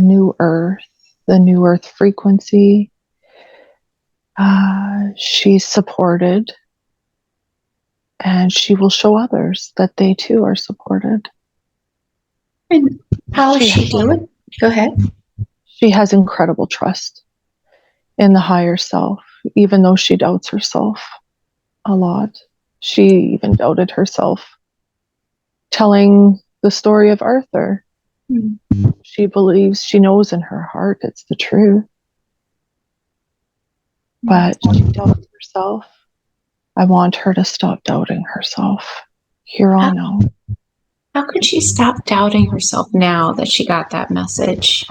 new Earth, the new Earth frequency. She's supported, and she will show others that they too are supported.
And how is she doing? Go ahead.
She has incredible trust in the higher self, even though she doubts herself a lot. She even doubted herself telling the story of Arthur.
Mm-hmm.
She believes, she knows in her heart it's the truth, but she doubts herself. I want her to stop doubting herself here on out.
How could she stop doubting herself now that she got that message?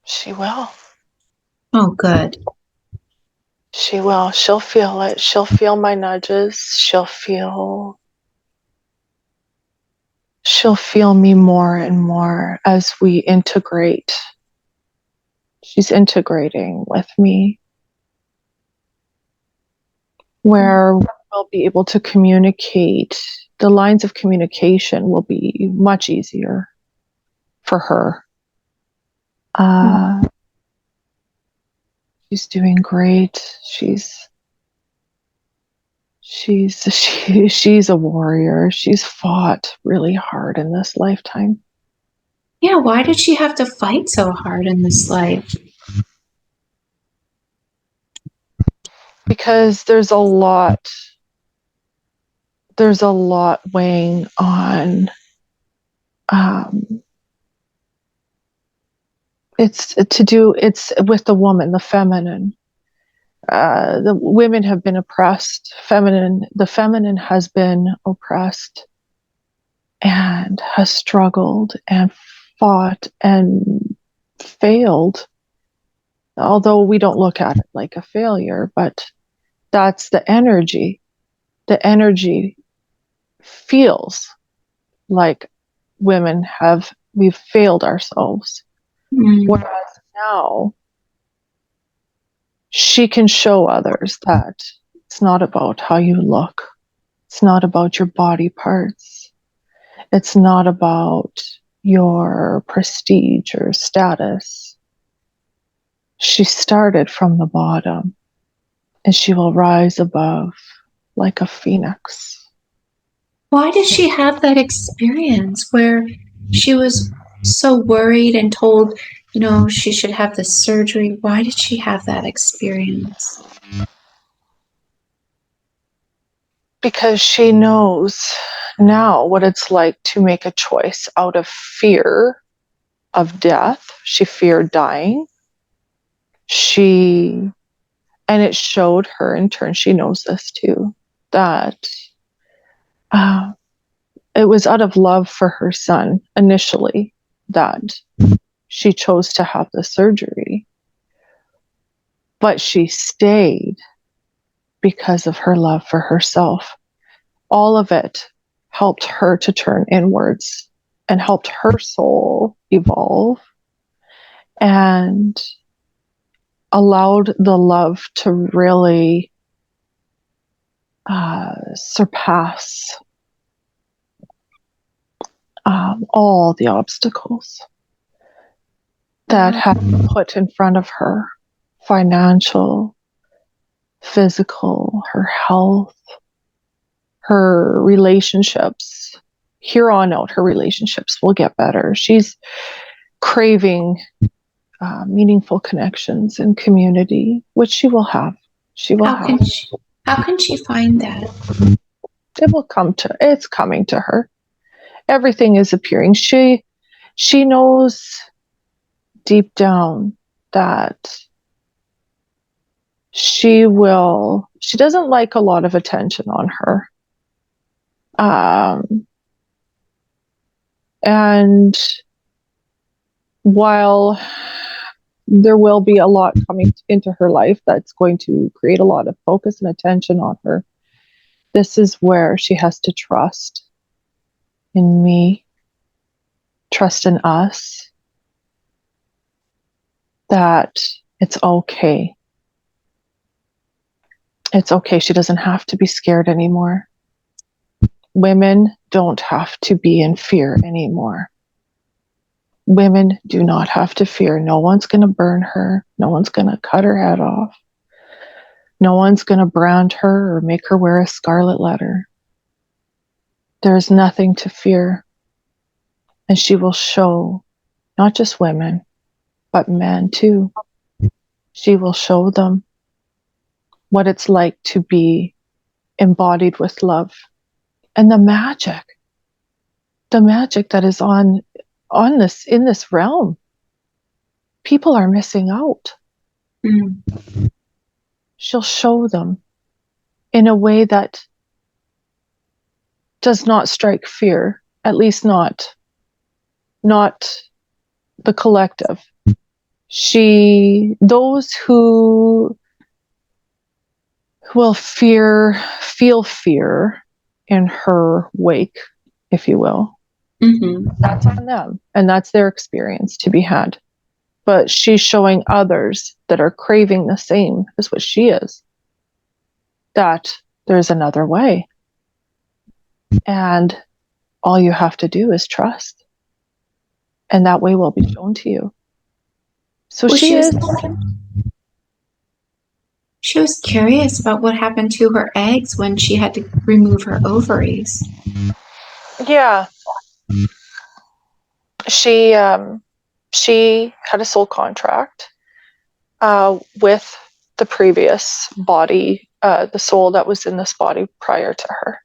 She will.
Oh, good.
She will. She'll feel it. She'll feel my nudges. She'll feel me more and more as we integrate. She's integrating with me, where we'll be able to communicate. The lines of communication will be much easier for her. She's doing great. She's a warrior. She's fought really hard in this lifetime.
Yeah, why did she have to fight so hard in this life?
Because there's a lot weighing on. It's with the woman, the feminine. The women have been oppressed. The feminine has been oppressed and has struggled and fought and failed. Although we don't look at it like a failure, but that's the energy. The energy feels like we've failed ourselves. Whereas now she can show others that it's not about how you look. It's not about your body parts. It's not about your prestige or status. She started from the bottom, and she will rise above like a phoenix.
Why did she have that experience where she was so worried and told, she should have the surgery? Why did she have that experience?
Because she knows now what it's like to make a choice out of fear of death. She feared dying. And it showed her, in turn, she knows this too, that it was out of love for her son initially that she chose to have the surgery. But she stayed because of her love for herself. All of it helped her to turn inwards and helped her soul evolve and allowed the love to really surpass all the obstacles that had been put in front of her: financial, physical, her health, her relationships. Here on out, her relationships will get better. She's craving meaningful connections and community, which she will have. She will have.
How can she find that?
It will come to. It's coming to her. Everything is appearing. She knows deep down that she doesn't like a lot of attention on her. And while there will be a lot coming into her life that's going to create a lot of focus and attention on her, this is where she has to trust in me, trust in us, that it's okay. It's okay. She doesn't have to be scared anymore. Women don't have to be in fear anymore. Women do not have to fear. No one's going to burn her. No one's going to cut her head off. No one's going to brand her or make her wear a scarlet letter. There's nothing to fear. And she will show not just women, but men too. She will show them what it's like to be embodied with love. And the magic that is on this, in this realm, people are missing out. She'll show them in a way that does not strike fear, at least not the collective. Those who will feel fear in her wake, if you will. That's on them, and that's their experience to be had. But she's showing others that are craving the same as what she is, that there's another way. And all you have to do is trust. And that way will be shown to you. So she
was curious about what happened to her eggs when she had to remove her ovaries.
Yeah. She had a soul contract with the previous body, the soul that was in this body prior to her.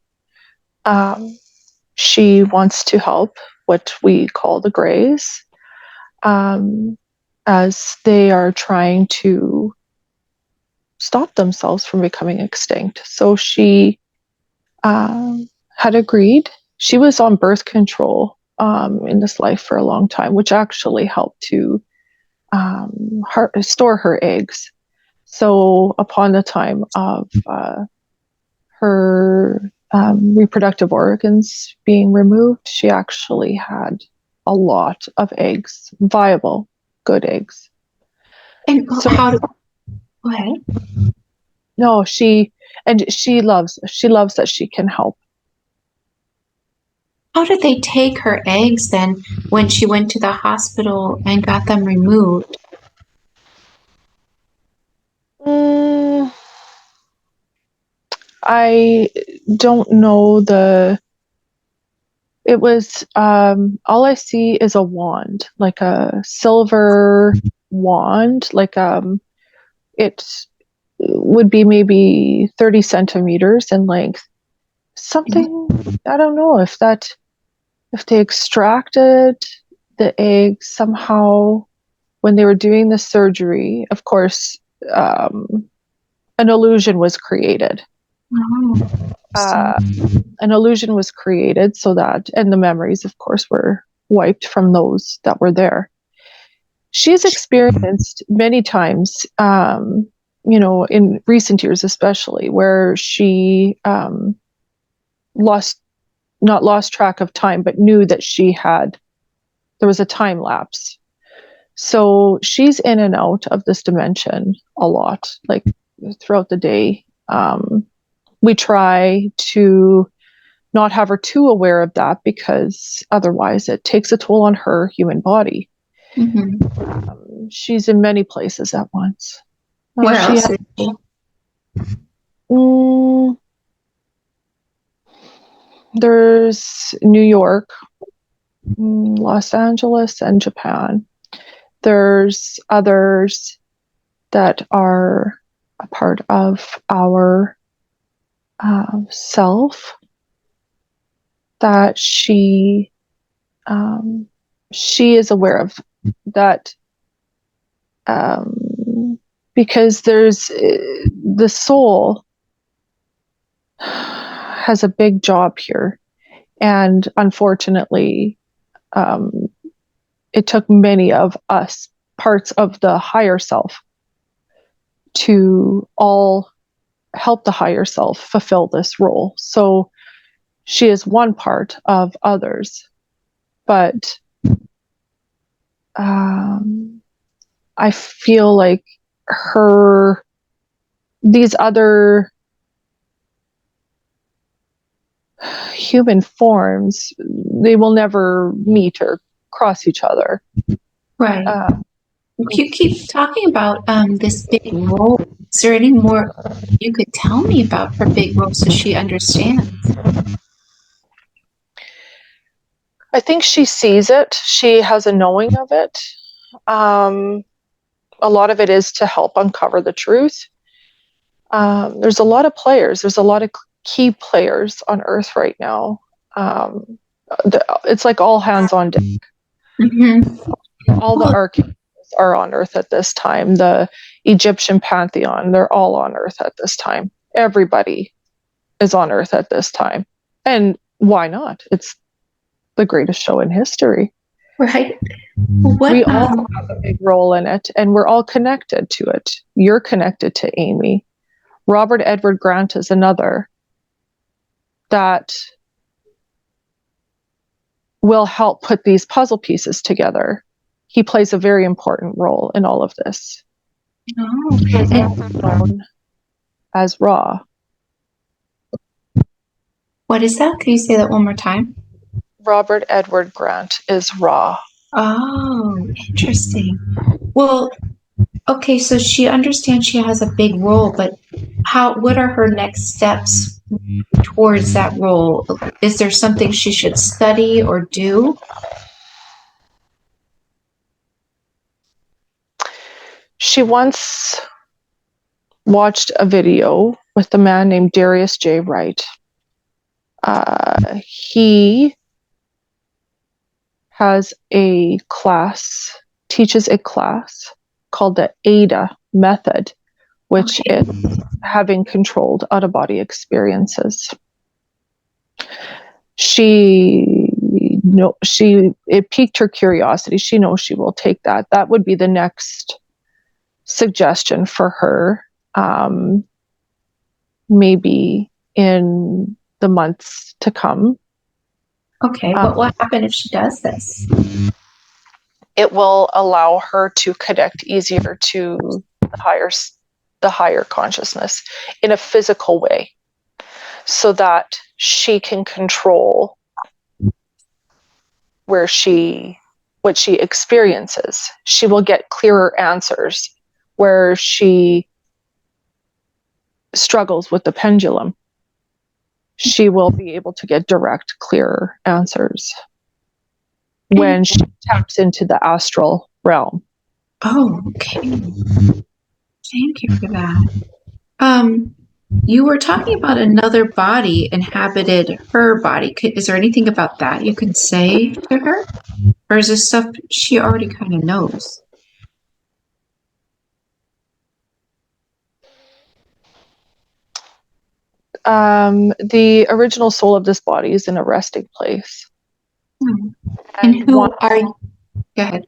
She wants to help what we call the Greys, as they are trying to stop themselves from becoming extinct. So she had agreed. She was on birth control in this life for a long time, which actually helped to store her eggs. So upon the time of her reproductive organs being removed, she actually had a lot of eggs, viable, good eggs.
And so, go ahead.
No, she loves that she can help.
How did they take her eggs then when she went to the hospital and got them removed?
I don't know the it was, all I see is a wand, like a silver wand, like, it would be maybe 30 centimeters in length. Something, I don't know if they extracted the egg somehow when they were doing the surgery. Of course, an illusion was created. An illusion was created so that, and the memories, of course, were wiped from those that were there. She's experienced many times, in recent years especially, where she not lost track of time, but knew that there was a time lapse. So she's in and out of this dimension a lot, like throughout the day. We try to not have her too aware of that, because otherwise it takes a toll on her human body. She's in many places at once.
Where else is she?
There's New York, Los Angeles, and Japan. There's others that are a part of our self that she is aware of, that because there's the soul has a big job here, and unfortunately it took many of us, parts of the higher self, to all help the higher self fulfill this role. So she is one part of others, but I feel like these other human forms, they will never meet or cross each other.
Right. You keep talking about this big role. Is there any more you could tell me about her big role so she understands?
I think she sees it. She has a knowing of it. A lot of it is to help uncover the truth. There's a lot of players. There's a lot of key players on Earth right now. It's like all hands on deck. All the archangels are on Earth at this time. The Egyptian pantheon, they're all on Earth at this time. Everybody is on Earth at this time. And why not? It's the greatest show in history.
Right.
We all have a big role in it, and we're all connected to it. You're connected to Amy. Robert Edward Grant is another that will help put these puzzle pieces together. He plays a very important role in all of this. He's known as Ra.
What is that? Can you say that one more time?
Robert Edward Grant is Ra.
Oh, interesting. Well, okay, so she understands she has a big role, but what are her next steps towards that role? Is there something she should study or do?
She once watched a video with a man named Darius J. Wright. He has teaches a class called the ADA method, which is having controlled out-of-body experiences. It piqued her curiosity. She knows she will take that. That would be the next suggestion for her, maybe in the months to come.
Okay, what will happen if she does this?
It will allow her to connect easier to the higher consciousness in a physical way, so that she can control what she experiences. She will get clearer answers where she struggles with the pendulum. she will be able to get direct, clear answers when she taps into the astral realm.
Oh, okay. Thank you for that. You were talking about another body inhabited her body. Is there anything about that you can say to her? Or is this stuff she already kind of knows?
The original soul of this body is in a resting place.
And who are you? Go ahead.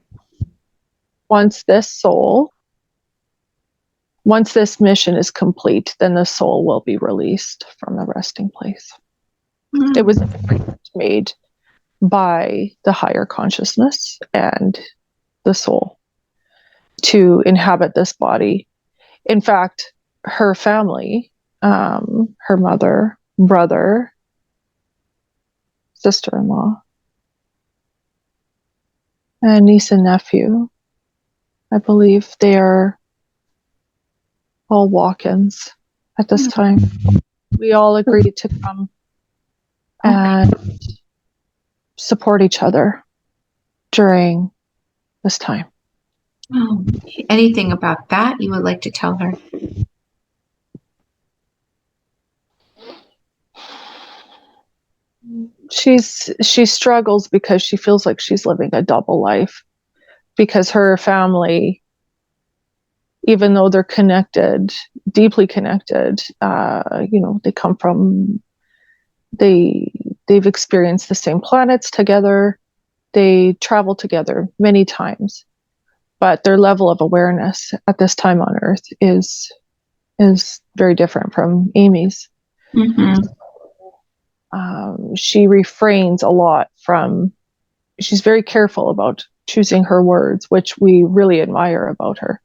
Once this mission is complete, then the soul will be released from the resting place. It was an agreement made by the higher consciousness and the soul to inhabit this body. In fact, her family, her mother, brother, sister-in-law, and niece and nephew, I believe they are all walk-ins at this time. We all agreed to come and support each other during this time.
Oh, anything about that you would like to tell her?
She struggles because she feels like she's living a double life, because her family, even though they're connected, deeply connected, they come from, they've experienced the same planets together, they travel together many times, but their level of awareness at this time on Earth is very different from Amy's. She refrains a lot from, she's very careful about choosing her words, which we really admire about her,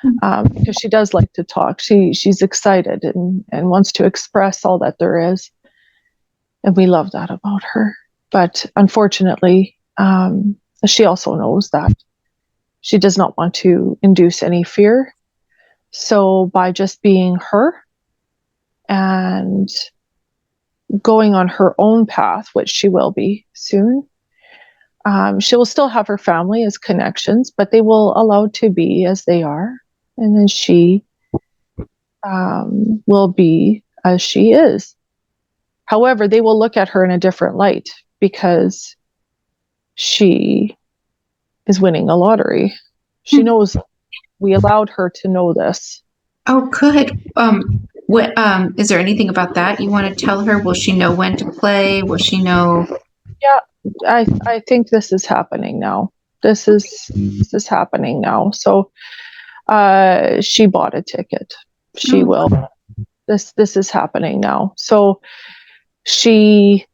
because she does like to talk. She's excited and wants to express all that there is, and we love that about her. But unfortunately, she also knows that she does not want to induce any fear. So by just being her and going on her own path, which she will be soon, she will still have her family as connections, but they will allow to be as they are. And then she will be as she is. However, they will look at her in a different light because she is winning a lottery. She knows, we allowed her to know this.
Oh, good. Is there anything about that you want to tell her? Will she know when to play? Will she know?
Yeah, I think this is happening now. This is happening now. So she bought a ticket. She will. This is happening now. So she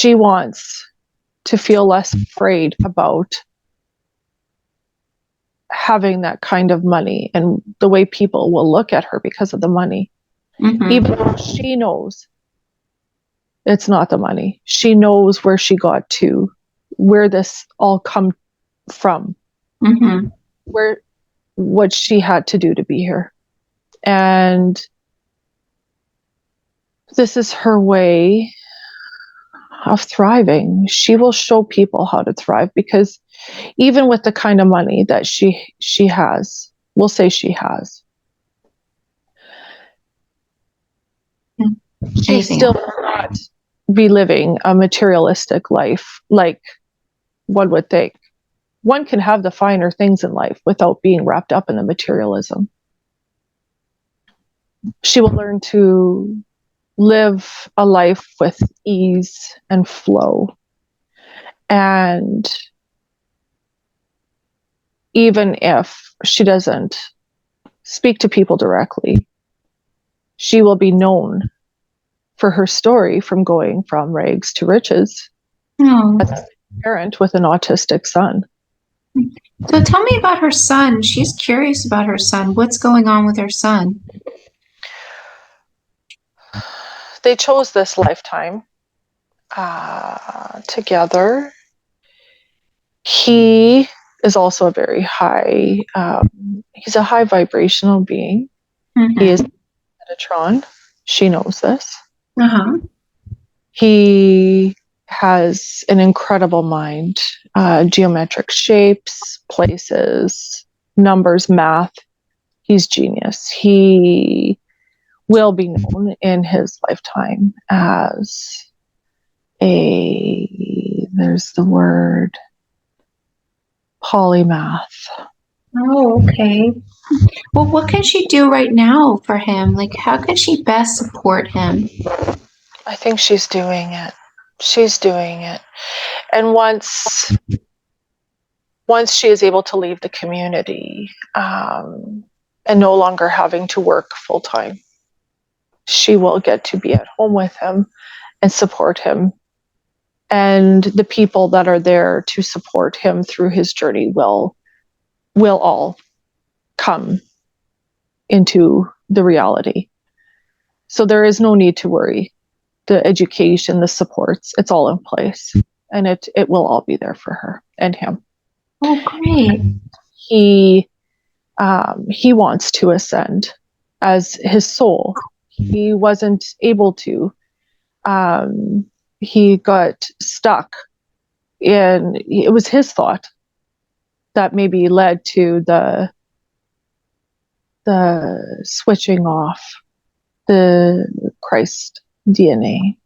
wants to feel less afraid about having that kind of money and the way people will look at her because of the money. Even though she knows it's not the money. She knows where she got to, where this all come from, what she had to do to be here. And this is her way of thriving. She will show people how to thrive, because even with the kind of money that she has, we'll say she has, she still will not be living a materialistic life like one would think. One can have the finer things in life without being wrapped up in the materialism. She will learn to live a life with ease and flow. And even if she doesn't speak to people directly, she will be known for her story from going from rags to riches as a parent with an autistic son.
So tell me about her son. She's curious about her son. What's going on with her son?
They chose this lifetime together. He is also a very high, he's a high vibrational being. He is Metatron. She knows this.
Uh-huh.
He has an incredible mind, geometric shapes, places, numbers, math. He's genius. He will be known in his lifetime as there's the word, polymath.
Oh, okay. Well, what can she do right now for him? Like, how can she best support him?
I think she's doing it. She's doing it. And once she is able to leave the community, and no longer having to work full time, she will get to be at home with him and support him. And the people that are there to support him through his journey will all come into the reality. So there is no need to worry. The education, the supports, it's all in place. And it will all be there for her and him.
Oh, great.
He wants to ascend as his soul. He wasn't able to. He got stuck in, it was his thought that maybe led to the switching off the Christ DNA.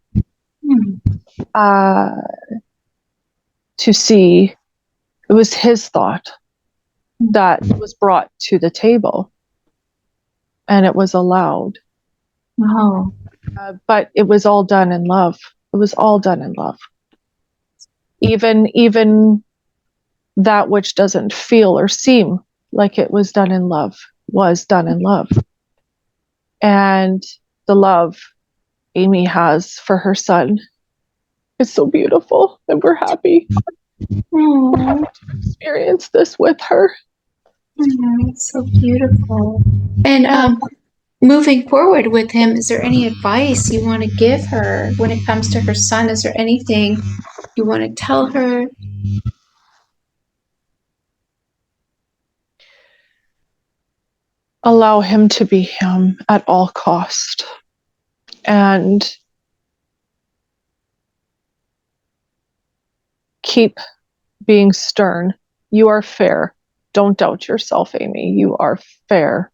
To see, it was his thought that was brought to the table and it was allowed.
Oh.
But it was all done in love. It was all done in love. Even that which doesn't feel or seem like it was done in love was done in love. And the love Amy has for her son is so beautiful, and we're happy to experience this with her.
It's so beautiful. And moving forward with him, is there any advice you want to give her when it comes to her son? Is there anything you want to tell her?
Allow him to be him at all cost. And keep being stern. You are fair. Don't doubt yourself, Amy. You are fair.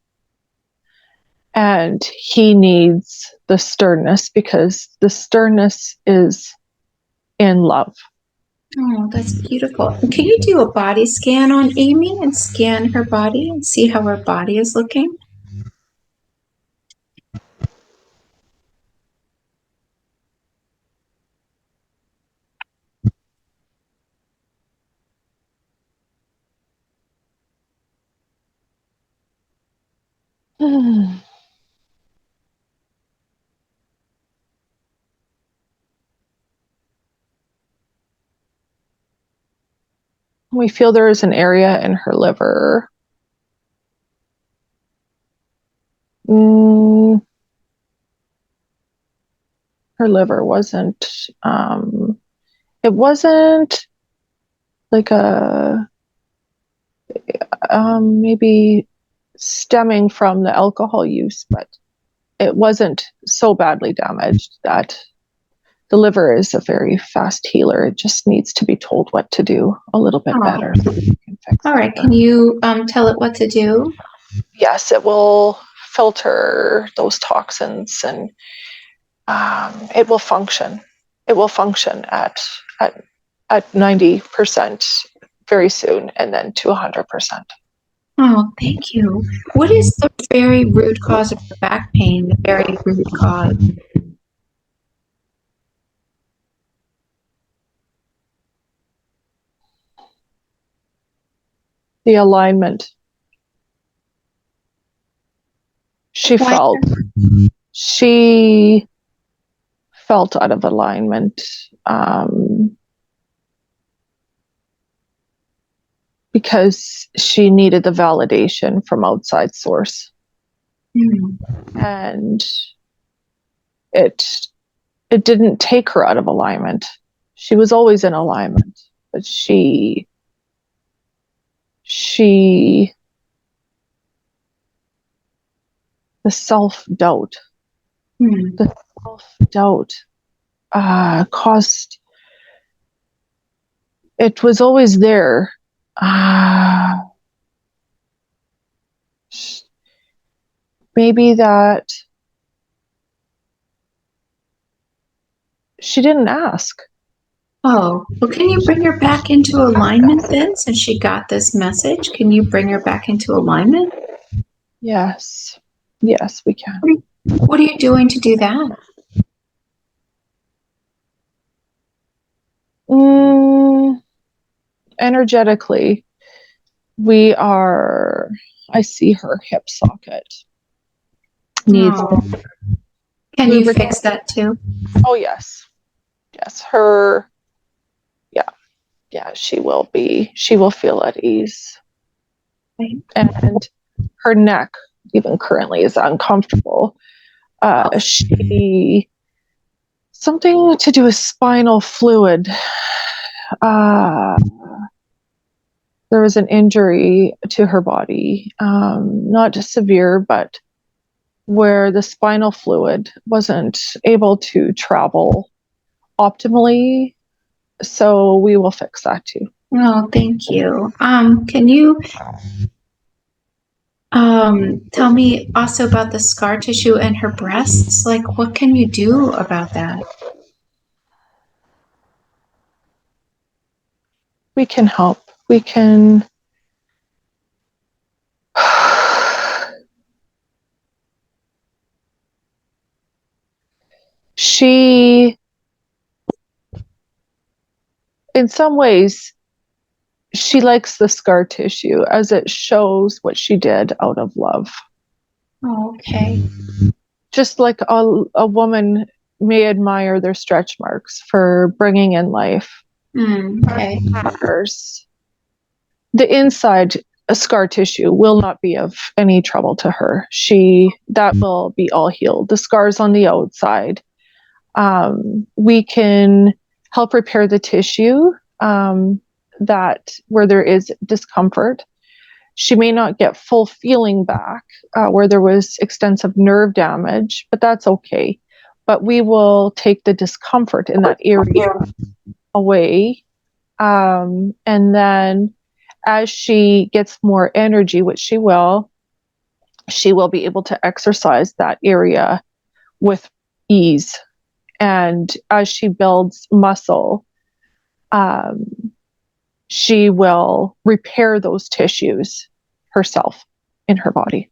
And he needs the sternness because the sternness is in love.
Oh, that's beautiful. Can you do a body scan on Amy and scan her body and see how her body is looking?
We feel there is an area in her liver. Her liver wasn't, it wasn't like a, maybe stemming from the alcohol use, but it wasn't so badly damaged that the liver is a very fast healer. It just needs to be told what to do a little bit better.
All right. Can you tell it what to do?
Yes, it will filter those toxins and it will function. It will function at 90% very soon, and then to 100%.
Oh, thank you. What is the very root cause of her back pain? The very root cause?
The alignment. She felt out of alignment because she needed the validation from outside source. And it didn't take her out of alignment. She was always in alignment, but the self-doubt The self-doubt caused, it was always there. Maybe that she didn't ask.
Oh, well, can you bring her back into alignment then, since she got this message? Can you bring her back into alignment?
Yes. Yes, we can.
What are you doing to do that?
Energetically, I see her hip socket needs.
Can you fix that too?
Oh, yes. Yes, she will feel at ease.
Right.
And her neck, even currently, is uncomfortable. Something to do with spinal fluid. There was an injury to her body, not just severe, but where the spinal fluid wasn't able to travel optimally. So we will fix that too.
Oh, thank you. Can you tell me also about the scar tissue in her breasts? Like, what can you do about that?
We can help. We can. She, in some ways, she likes the scar tissue as it shows what she did out of love.
Oh, okay.
Just like a woman may admire their stretch marks for bringing in life.
Okay.
The inside scar tissue will not be of any trouble to her. That will be all healed. The scars on the outside, we can help repair the tissue that where there is discomfort. She may not get full feeling back where there was extensive nerve damage, but that's okay. But we will take the discomfort in that area away. And then as she gets more energy, which she will be able to exercise that area with ease. And as she builds muscle, she will repair those tissues herself in her body.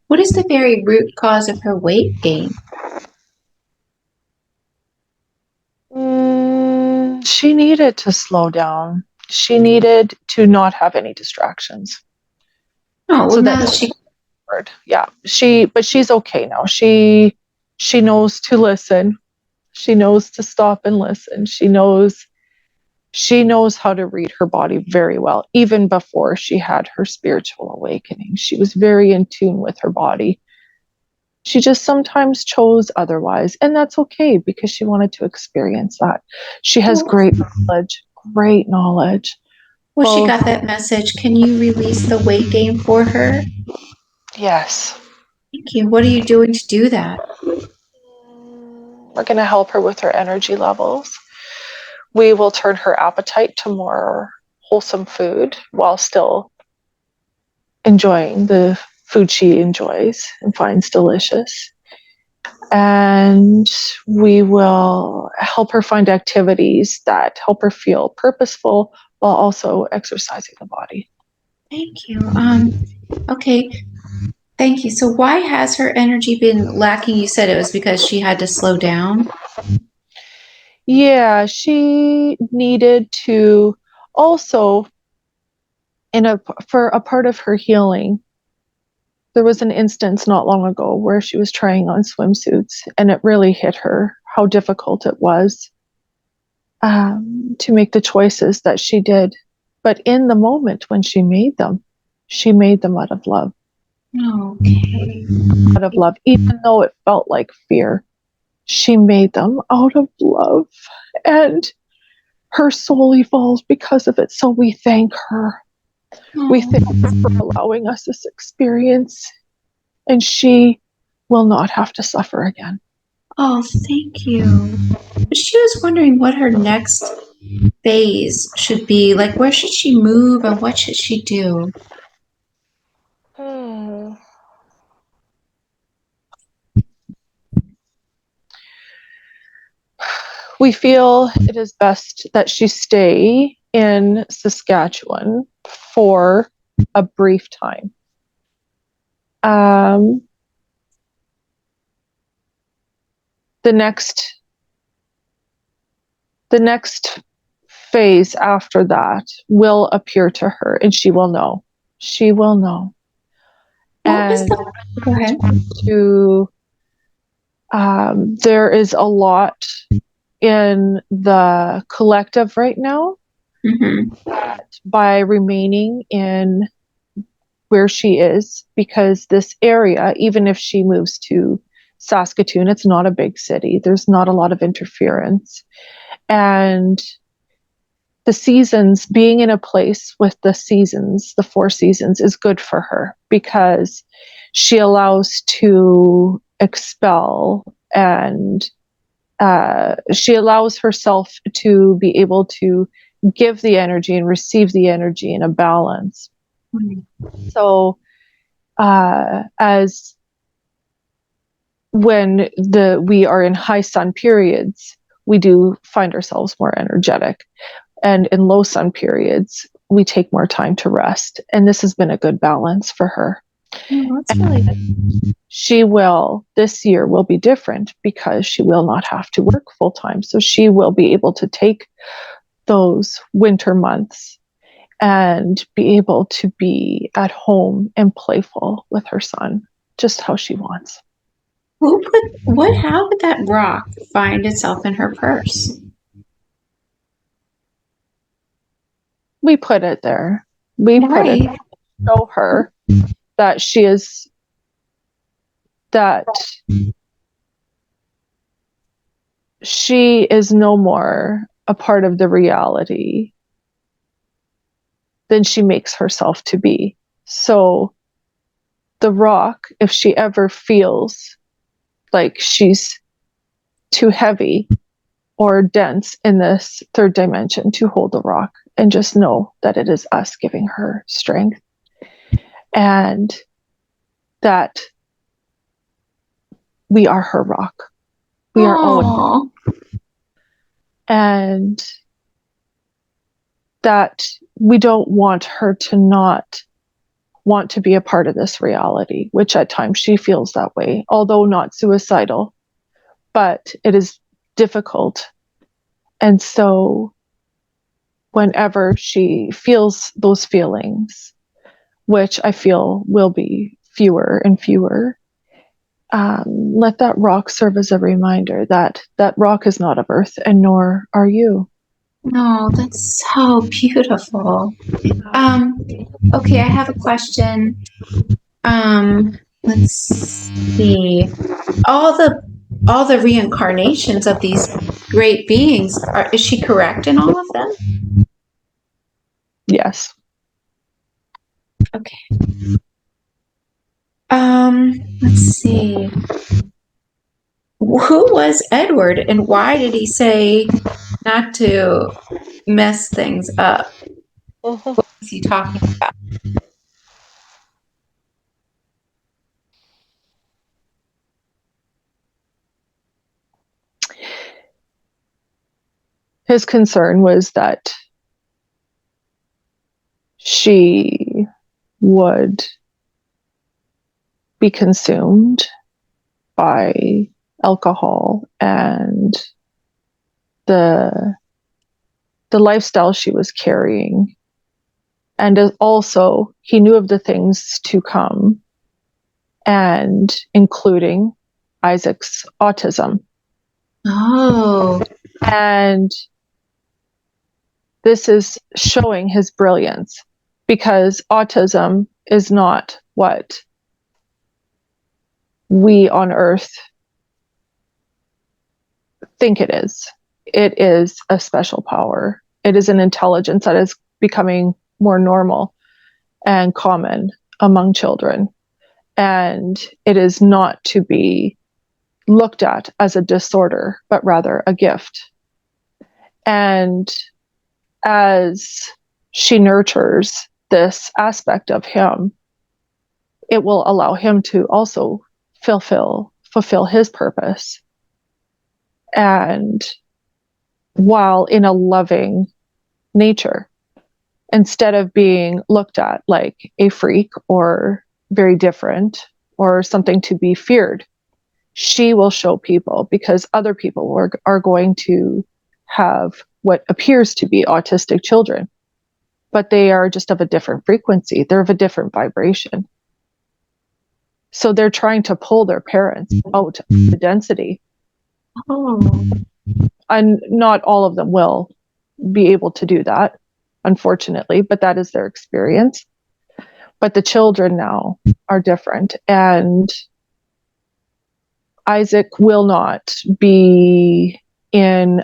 What is the very root cause of her weight gain?
She needed to slow down. She needed to not have any distractions.
Oh, well, now she.
Yeah, but she's okay now. She knows to listen. She knows to stop and listen. She knows how to read her body very well. Even before she had her spiritual awakening, she was very in tune with her body. She just sometimes chose otherwise, and that's okay because she wanted to experience that. She has great knowledge.
Well, she got that message. Can you release the weight gain for her?
Yes.
Thank you. What are you doing to do that?
We're going to help her with her energy levels. We will turn her appetite to more wholesome food while still enjoying the food she enjoys and finds delicious. And we will help her find activities that help her feel purposeful while also exercising the body.
Thank you. Okay. Thank you. So why has her energy been lacking? You said it was because she had to slow down.
Yeah, she needed to also, for a part of her healing, there was an instance not long ago where she was trying on swimsuits, and it really hit her how difficult it was to make the choices that she did. But in the moment when she made them out of love.
Okay.
Out of love, even though it felt like fear. She made them out of love, and her soul evolved because of it. So we thank her. We thank her for allowing us this experience, and she will not have to suffer again.
Oh, thank you. She was wondering what her next phase should be. Like, where should she move and what should she do?
We feel it is best that she stay in Saskatchewan for a brief time. The next phase after that will appear to her, and she will know. She will know.
Go ahead.
There is a lot in the collective right now. That by remaining in where she is, because this area, even if she moves to Saskatoon, it's not a big city. There's not a lot of interference. And the seasons, being in a place with the seasons, the 4 seasons, is good for her because she allows to expel and she allows herself to be able to give the energy and receive the energy in a balance. So as when we are in high sun periods, we do find ourselves more energetic. And in low sun periods, we take more time to rest. And this has been a good balance for her.
Oh, that's really good.
She will, this year will be different because she will not have to work full time. So she will be able to take those winter months and be able to be at home and playful with her son, just how she wants.
How would that rock find itself in her purse?
We put it there. We put it to show her that she is, that she is no more a part of the reality than she makes herself to be. So the rock, if she ever feels like she's too heavy or dense in this 3rd dimension, to hold the rock and just know that it is us giving her strength, and that we are her rock. We are all, and that we don't want her to not want to be a part of this reality, which at times she feels that way, although not suicidal, but it is difficult. And so whenever she feels those feelings, which I feel will be fewer and fewer, let that rock serve as a reminder that that rock is not of earth, and nor are you.
No, that's so beautiful. Okay, I have a question. Let's see. All the reincarnations of these great beings, is she correct in all of them?
Yes.
Okay. Let's see. Who was Edward, and why did he say not to mess things up? What was he talking about?
His concern was that she would be consumed by alcohol and the lifestyle she was carrying. And also, he knew of the things to come, and including Isaac's autism.
Oh.
And this is showing his brilliance, because autism is not what we on Earth think it is. It is a special power. It is an intelligence that is becoming more normal and common among children. And it is not to be looked at as a disorder, but rather a gift. And as she nurtures this aspect of him, it will allow him to also fulfill his purpose. And while in a loving nature, instead of being looked at like a freak or very different or something to be feared, she will show people, because other people are going to have what appears to be autistic children, but they are just of a different frequency. They're of a different vibration. So they're trying to pull their parents out of the density.
Oh.
And not all of them will be able to do that, unfortunately, but that is their experience. But the children now are different, and Isaac will not be in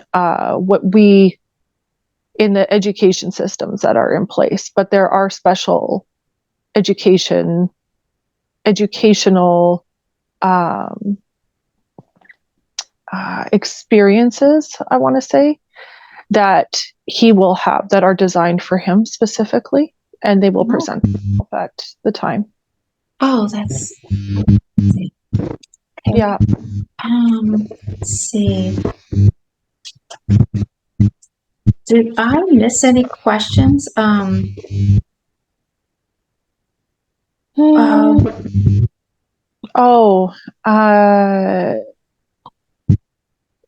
in the education systems that are in place, but there are special educational experiences, I want to say, that he will have that are designed for him specifically, and they will present at the time.
Oh, that's okay.
Yeah.
Let's see. Did I miss any questions?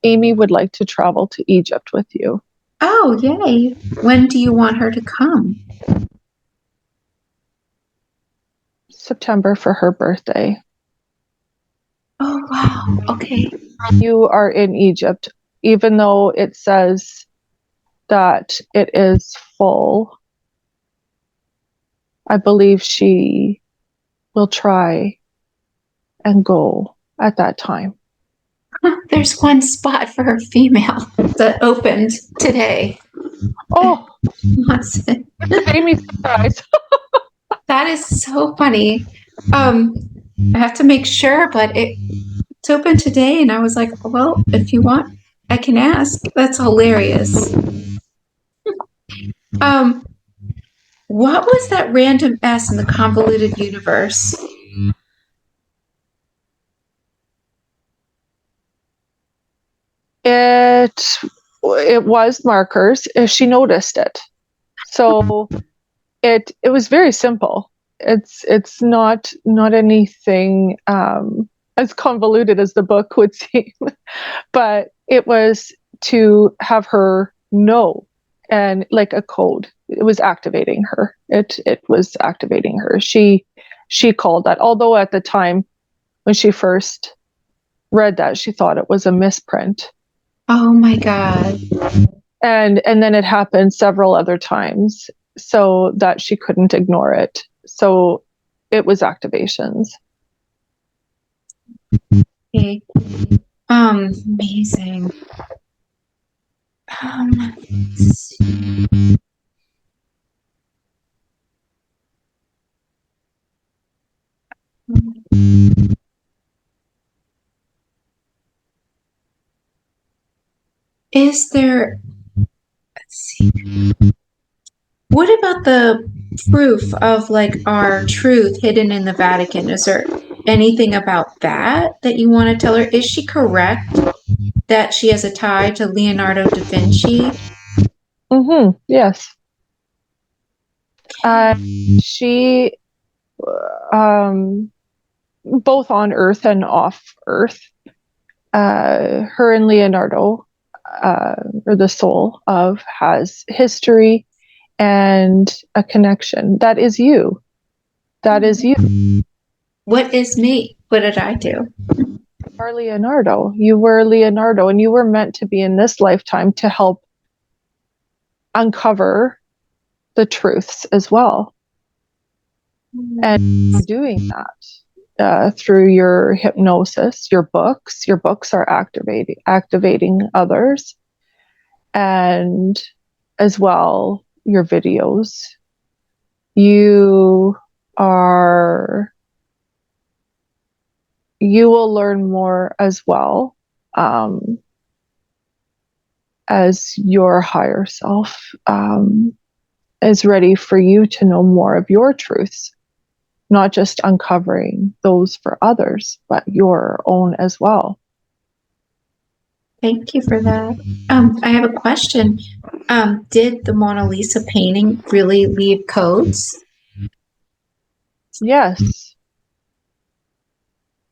Amy would like to travel to Egypt with you.
Oh, yay. When do you want her to come?
September for her birthday.
Oh, wow. Okay.
You are in Egypt, even though it says that it is full. I believe she will try and go at that time.
There's one spot for her female that opened today.
Oh,
Amy
surprise.
That is so funny. I have to make sure, but it's open today, and I was like, well, if you want, I can ask. That's hilarious. What was that random S in the convoluted universe?
It was markers. She noticed it. So it was very simple. It's not anything as convoluted as the book would seem, but it was to have her know, and like a code. It was activating her. It was activating her. She called that. Although at the time when she first read that, she thought it was a misprint.
Oh my God.
And then it happened several other times, so that she couldn't ignore it. So it was activations.
Okay. Amazing. Let's see. Is there, let's see. What about the proof of like our truth hidden in the Vatican? Is there anything about that you want to tell her? Is she correct that she has a tie to Leonardo da Vinci?
Yes. She, both on Earth and off Earth, her and Leonardo, or the soul of, has history and a connection. That is you. That is you.
What is me? What did I do?
You are Leonardo. You were Leonardo, and you were meant to be in this lifetime to help uncover the truths as well. And you're doing that through your hypnosis, your books. Your books are activating others, and as well your videos. You are you will learn more as well, as your higher self is ready for you to know more of your truths, not just uncovering those for others, but your own as well.
Thank you for that. I have a question. Did the Mona Lisa painting really leave codes?
Yes.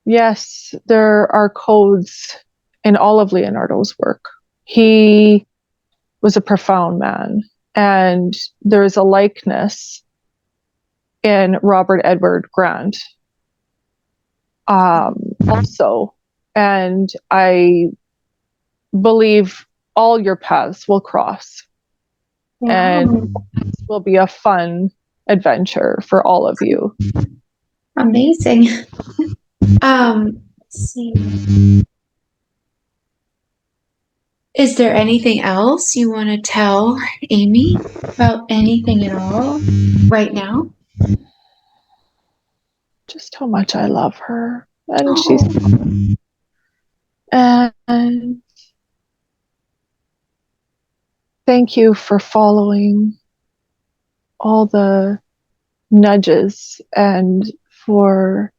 Yes, there are codes in all of Leonardo's work. He was a profound man, and there is a likeness in Robert Edward Grant also. And I believe all your paths will cross. Wow. And this will be a fun adventure for all of you.
Amazing. Let's see. Is there anything else you want to tell Amy about anything at all right now?
Just how much I love her. And she's and thank you for following all the nudges and for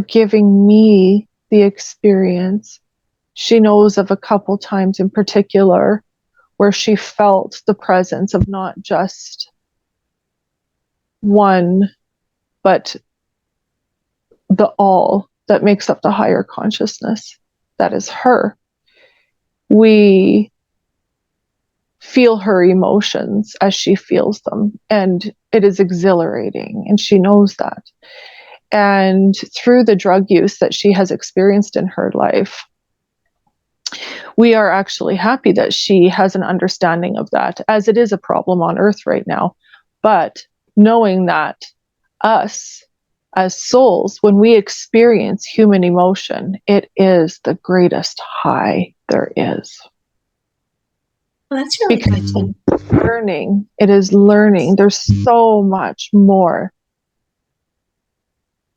giving me the experience. She knows of a couple times in particular where she felt the presence of not just one, but the all that makes up the higher consciousness. That is her. We feel her emotions as she feels them, and it is exhilarating, and she knows that. And through the drug use that she has experienced in her life, we are actually happy that she has an understanding of that, as it is a problem on Earth right now. But knowing that us as souls, when we experience human emotion, it is the greatest high there is.
Well, that's really good.
Learning, it is learning. There's so much more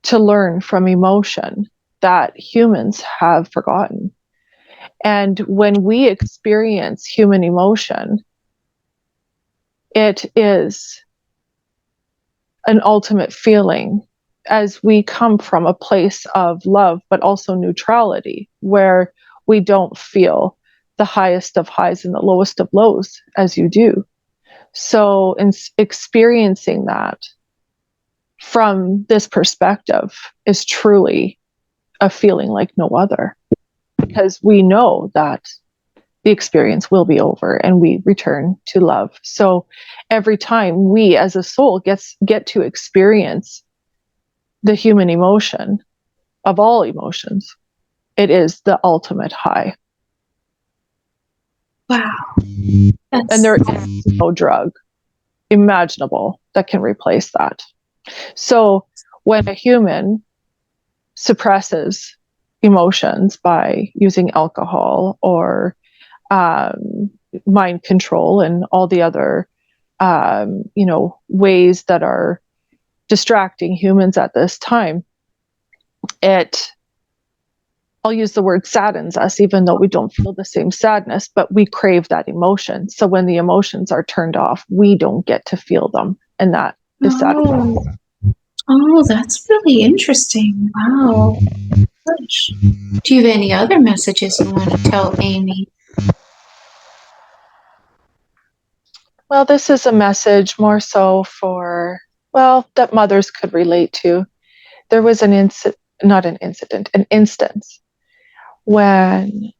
to learn from emotion that humans have forgotten. And when we experience human emotion, it is an ultimate feeling, as we come from a place of love, but also neutrality, where we don't feel the highest of highs and the lowest of lows as you do. So in experiencing that from this perspective is truly a feeling like no other, because we know that the experience will be over and we return to love. So every time we as a soul get to experience the human emotion of all emotions, it is the ultimate high.
Wow.
And there is no drug imaginable that can replace that. So when a human suppresses emotions by using alcohol or mind control and all the other ways that are distracting humans at this time, I'll use the word saddens us, even though we don't feel the same sadness, but we crave that emotion. So when the emotions are turned off, we don't get to feel them, and that is satisfying.
Oh, that's really interesting. Wow. Gosh. Do you have any other messages you want to tell Amy?
Well, this is a message more so for, that mothers could relate to. There was an instance when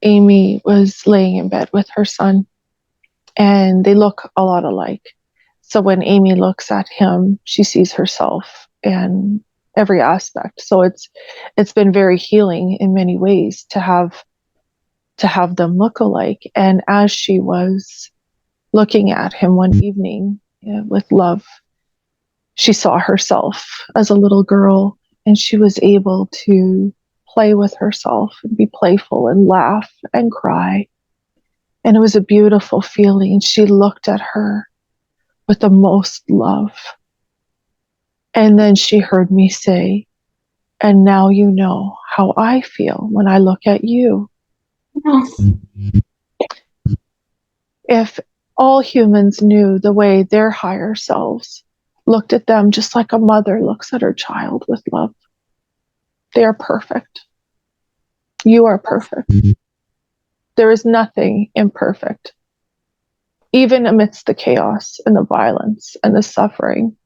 Amy was laying in bed with her son, and they look a lot alike. So when Amy looks at him, she sees herself in every aspect. So it's been very healing in many ways to have them look alike. And as she was looking at him one evening with love, she saw herself as a little girl, and she was able to play with herself and be playful and laugh and cry. And it was a beautiful feeling. She looked at her with the most love. And then she heard me say, And now you know how I feel when I look at you.
Oh,
If all humans knew the way their higher selves looked at them just like a mother looks at her child with love. They are perfect. You are perfect. There is nothing imperfect. Even amidst the chaos and the violence and the suffering,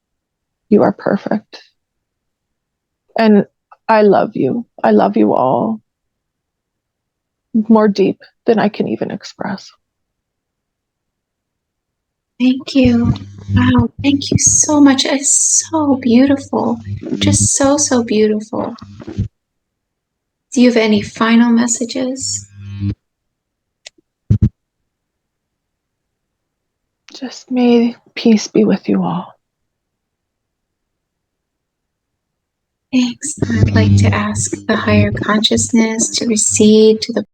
you are perfect. And I love you. I love you all more deep than I can even express.
thank you. Wow, thank you so much. It's so beautiful. Just so, so beautiful. Do you have any final messages?
Just may peace be with you all.
Thanks. I'd like to ask the higher consciousness to recede to the